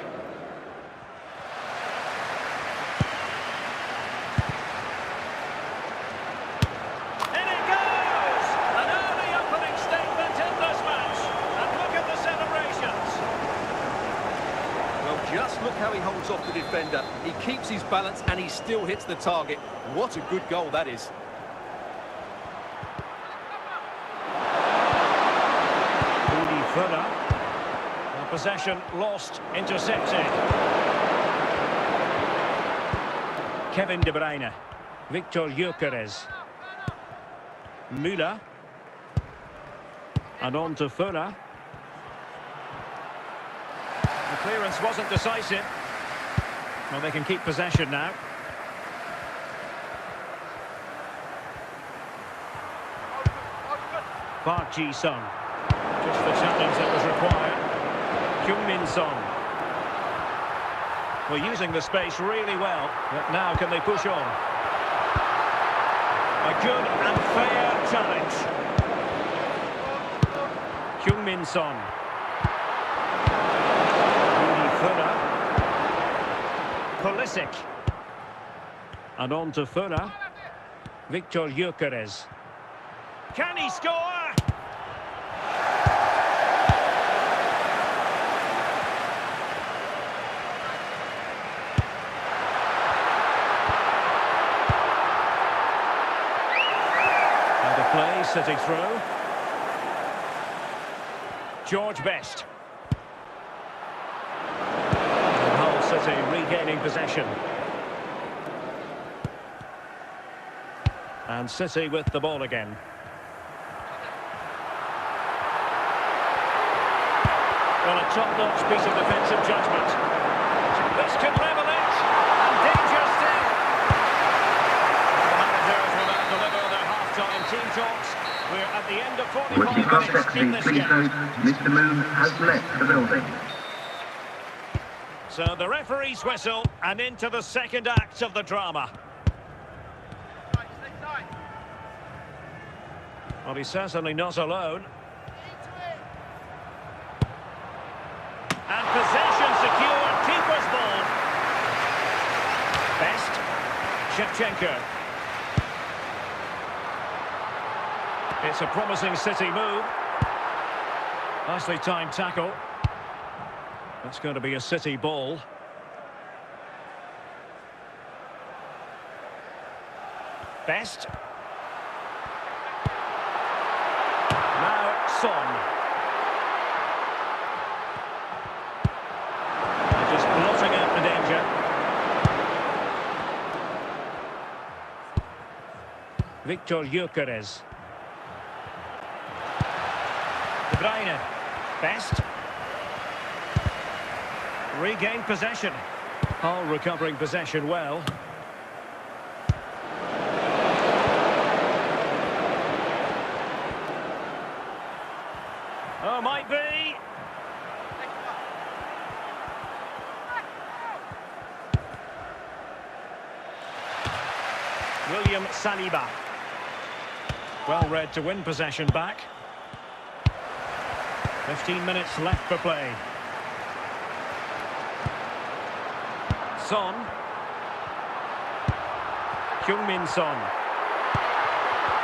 S3: it goes! An early opening statement in this match. And look at the celebrations.
S5: Well, just look how he holds off the defender. He keeps his balance and he still hits the target. What a good goal that is.
S3: Fuller. Possession lost, intercepted. Kevin De Bruyne. Victor Gyökeres. Müller. And on to Fura. The clearance wasn't decisive. Well, they can keep possession now. Park Ji-sung. Just the challenge that was required. Kyung-min Son. Well, using the space really well. But now can they push on? A good and fair challenge. Kyung-min Son. Fura. Pulisic. And on to Fura. Victor Gyökeres. Can he score? And the play sitting through. George Best. City regaining possession. And City with the ball again. Well, a top-notch piece of defensive judgment. This could level it. And danger still. The managers will now deliver their half-time team talks. We're at the end of 45 minutes in this
S4: please
S3: game.
S4: note, Mr. Moon has left the building.
S3: So the referee's whistle, and into the second act of the drama. Well, he's certainly not alone. And possession secured, keeper's ball. Best, Shevchenko. It's a promising City move. Nicely timed tackle. That's going to be a City ball. Best. Now Son. They're just blotting out the danger. Victor Gyökeres. De Bruyne. Best. Regained possession. Hull recovering possession well. Oh, might be. William Saliba. Well read to win possession back. 15 minutes left for play. Son. Kyung-min Son.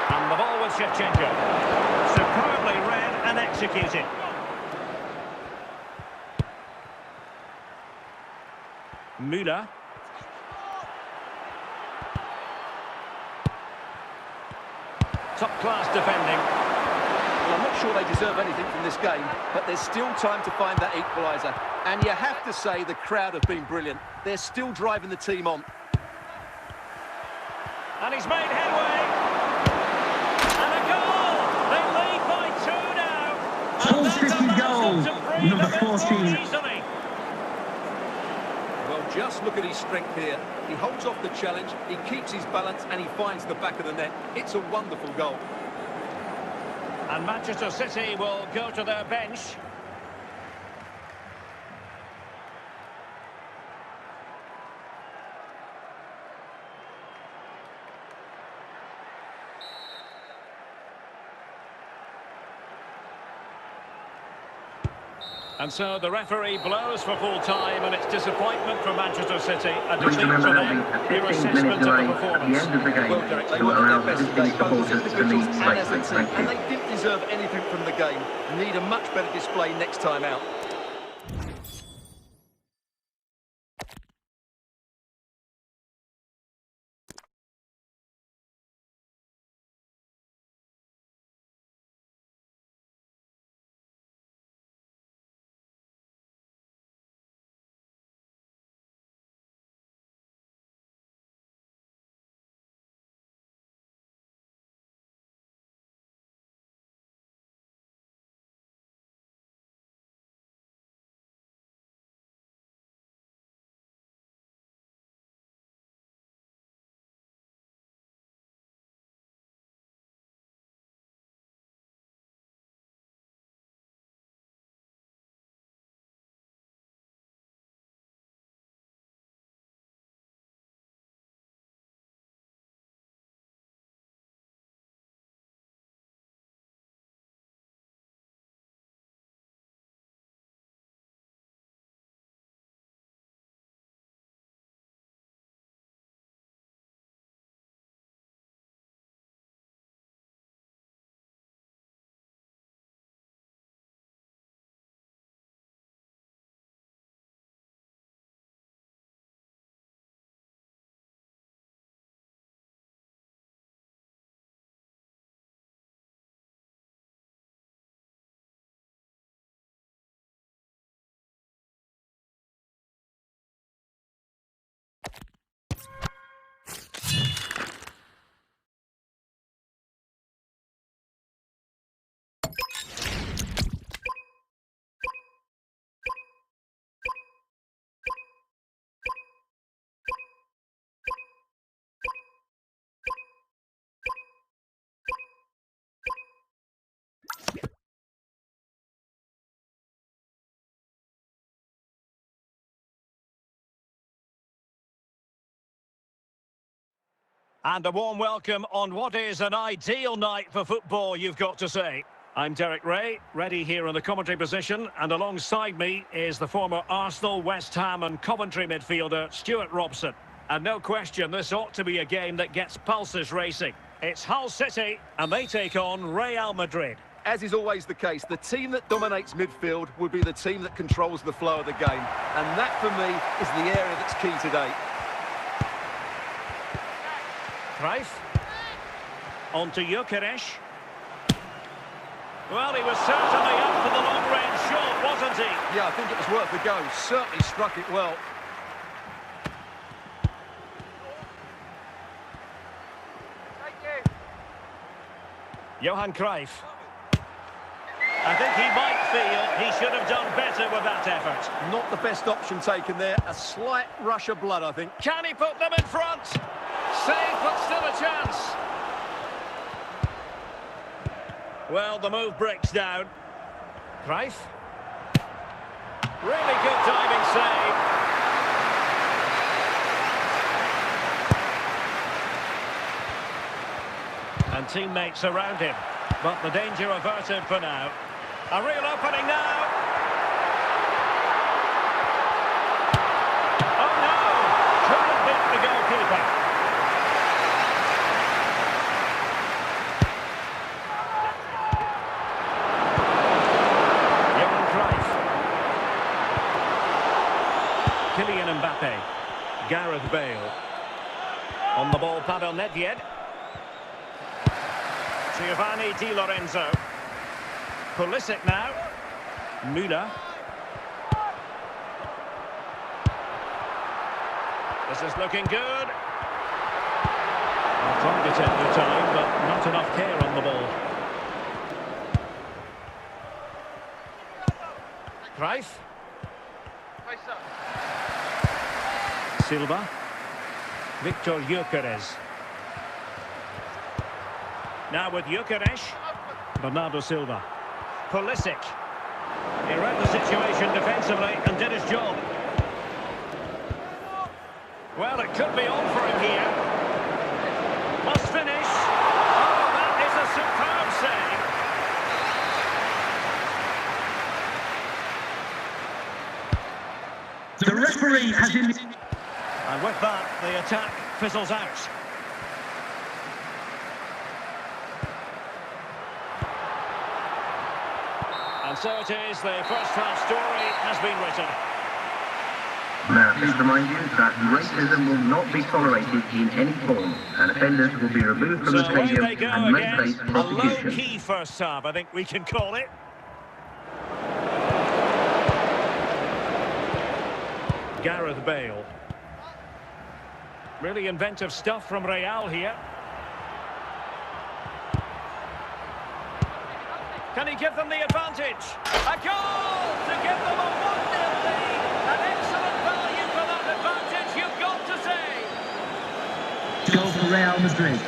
S3: And the ball with Shevchenko. Superbly read and executed. Müller. Top-class defending.
S5: Well, I'm not sure they deserve anything from this game, but there's still time to find that equaliser. And you have to say the crowd have been brilliant. They're still driving the team on.
S3: And he's made headway. And a goal! They lead by 2 now.
S6: Hull City goal, number 14.
S3: Easily.
S5: Well, just look at his strength here. He holds off the challenge, he keeps his balance, and he finds the back of the net. It's a wonderful goal.
S3: And Manchester City will go to their bench. And so the referee blows for full time, and it's disappointment for Manchester City. A
S4: Please
S3: defeat
S4: remember
S3: for
S4: there'll be
S3: them.
S4: a
S3: Your
S4: 15-minute
S3: assessment of
S4: delay
S3: the
S4: at the
S3: performance.
S4: end of the game
S5: Well, Derek, they
S4: to
S5: wanted
S4: allow
S5: their best
S4: visiting
S5: today, both as
S4: supporters to
S5: individuals
S4: leave
S5: and as a
S4: safely.
S5: team,
S4: Thank
S5: and
S4: you.
S5: they didn't deserve anything from the game. Need a much better display next time out.
S3: And a warm welcome on what is an ideal night for football, you've got to say. I'm Derek Ray, ready here in the commentary position, and alongside me is the former Arsenal, West Ham and Coventry midfielder, Stuart Robson. And no question, this ought to be a game that gets pulses racing. It's Hull City, and they take on Real Madrid.
S5: As is always the case, the team that dominates midfield will be the team that controls the flow of the game. And that, for me, is the area that's key today.
S3: Cruyff. On to Gyökeres. Well, he was certainly up for the long-range shot, wasn't he?
S5: Yeah, I think it was worth a go. Certainly struck it well.
S3: Johan Cruyff. I think he might feel he should have done better with that effort.
S5: Not the best option taken there. A slight rush of blood, I think.
S3: Can he put them in front? Save, but still a chance. Well, the move breaks down. Cruyff. Really good diving save. And teammates around him. But the danger averted for now. A real opening now. Oh no! Couldn't beat the goalkeeper. Johan Cruyff. Kylian Mbappe. Gareth Bale. On the ball, Pavel Nedved. Giovanni Di Lorenzo. Pulisic now. Müller. This is looking good. Well, targeted at the time, but not enough care on the ball. Cruyff. Silva. Victor Gyökeres. Now with Gyökeres. Bernardo Silva. Pulisic. He read the situation defensively and did his job. Well, it could be on for him here. Must finish. Oh, that
S6: The
S3: is a superb save.
S6: referee has in...
S3: And with that, the attack fizzles out. And so it is, the first half story has been written.
S4: Now, please remind you that racism will not be tolerated in any form, and offenders will be removed from the
S3: So away
S4: stadium
S3: they go
S4: and may
S3: again.
S4: face
S3: A
S4: prosecution.
S3: low-key first half, I think we can call it. Gareth Bale. Really inventive stuff from Real here. Can he give them the advantage? A goal to give them a 1-0 lead. An excellent value for that advantage, you've got to say.
S6: Goal for Real Madrid.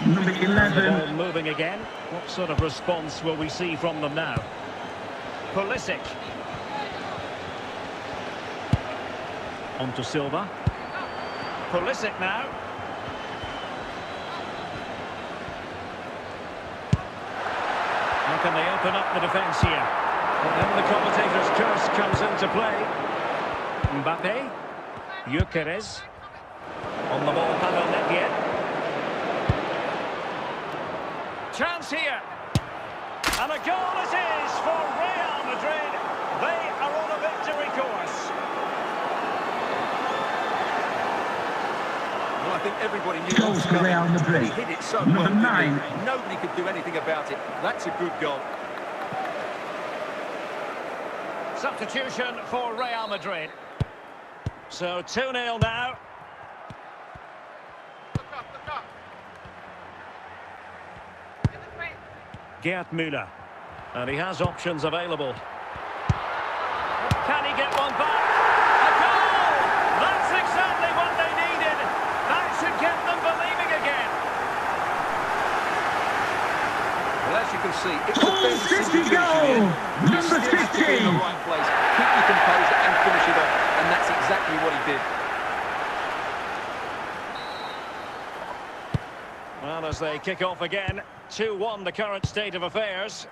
S6: Number 11.
S3: Ball moving again. What sort of response will we see from them now? Pulisic. On to Silva. Pulisic now. How can they open up the defence here? Well, then the commentator's curse comes into play. Mbappe. Gyökeres. On the ball, Pavel Nedved. Chance here. And a goal it is for Real Madrid. They are on a victory course.
S5: Well, I think everybody knew
S6: Goals
S5: what was
S6: for
S5: coming.
S6: Real Madrid.
S5: He hit it so
S6: Number
S5: well, didn't
S6: 9.
S5: he? Nobody could do anything about it. That's a good goal.
S3: Substitution for Real Madrid. So 2-0 now. Gerd Müller. And he has options available. Can he get one back? A goal! That's exactly what they needed. That should get them believing again.
S5: Well, as you can see, it's a
S6: Hull
S5: fairly
S6: City
S5: simple finish
S6: goal!
S5: here. You
S6: Number
S5: still have to be in
S6: 15.
S5: the right place. Keep your composure and finish it off. And that's exactly what he did.
S3: as they kick off again. 2-1 the current state of affairs.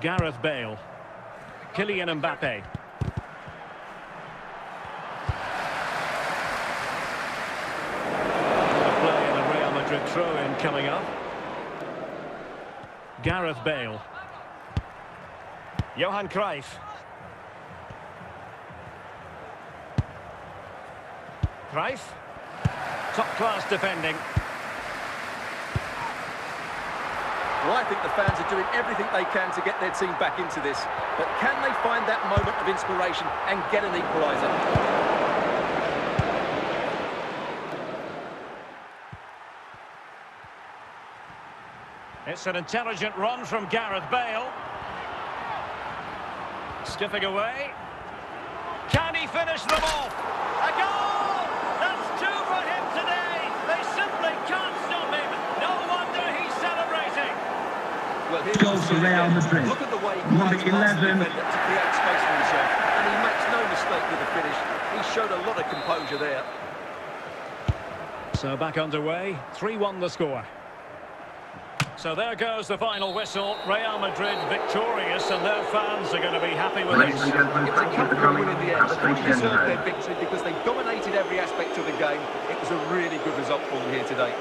S3: Gareth Bale. Kylian Mbappe. A play in a Real Madrid throw-in coming up. Gareth Bale. Johan Cruyff. Cruyff. Top-class defending.
S5: Well, I think the fans are doing everything they can to get their team back into this. But can they find that moment of inspiration and get an equaliser?
S3: It's an intelligent run from Gareth Bale. Skipping away. Can he finish them off? A goal! That's 2 for him today. They simply can't stop him. No wonder he's celebrating.
S5: Well, here
S6: Goes to Real Madrid.
S5: Look at the way he
S6: Number
S5: plays past the
S6: 11.
S5: defender to create space for himself. And he makes no mistake with the finish. He showed a lot of composure there.
S3: So back underway. 3-1 the score. So there goes the final whistle. Real Madrid victorious, and their fans are going to be happy with
S4: Ladies
S3: this.
S4: and gentlemen,
S5: It was a
S4: thank you for
S5: comfortable
S4: coming.
S5: win in the
S4: Have
S5: end.
S4: a great
S5: They deserved
S4: day.
S5: their victory because they dominated every aspect of the game. It was a really good result for them here today.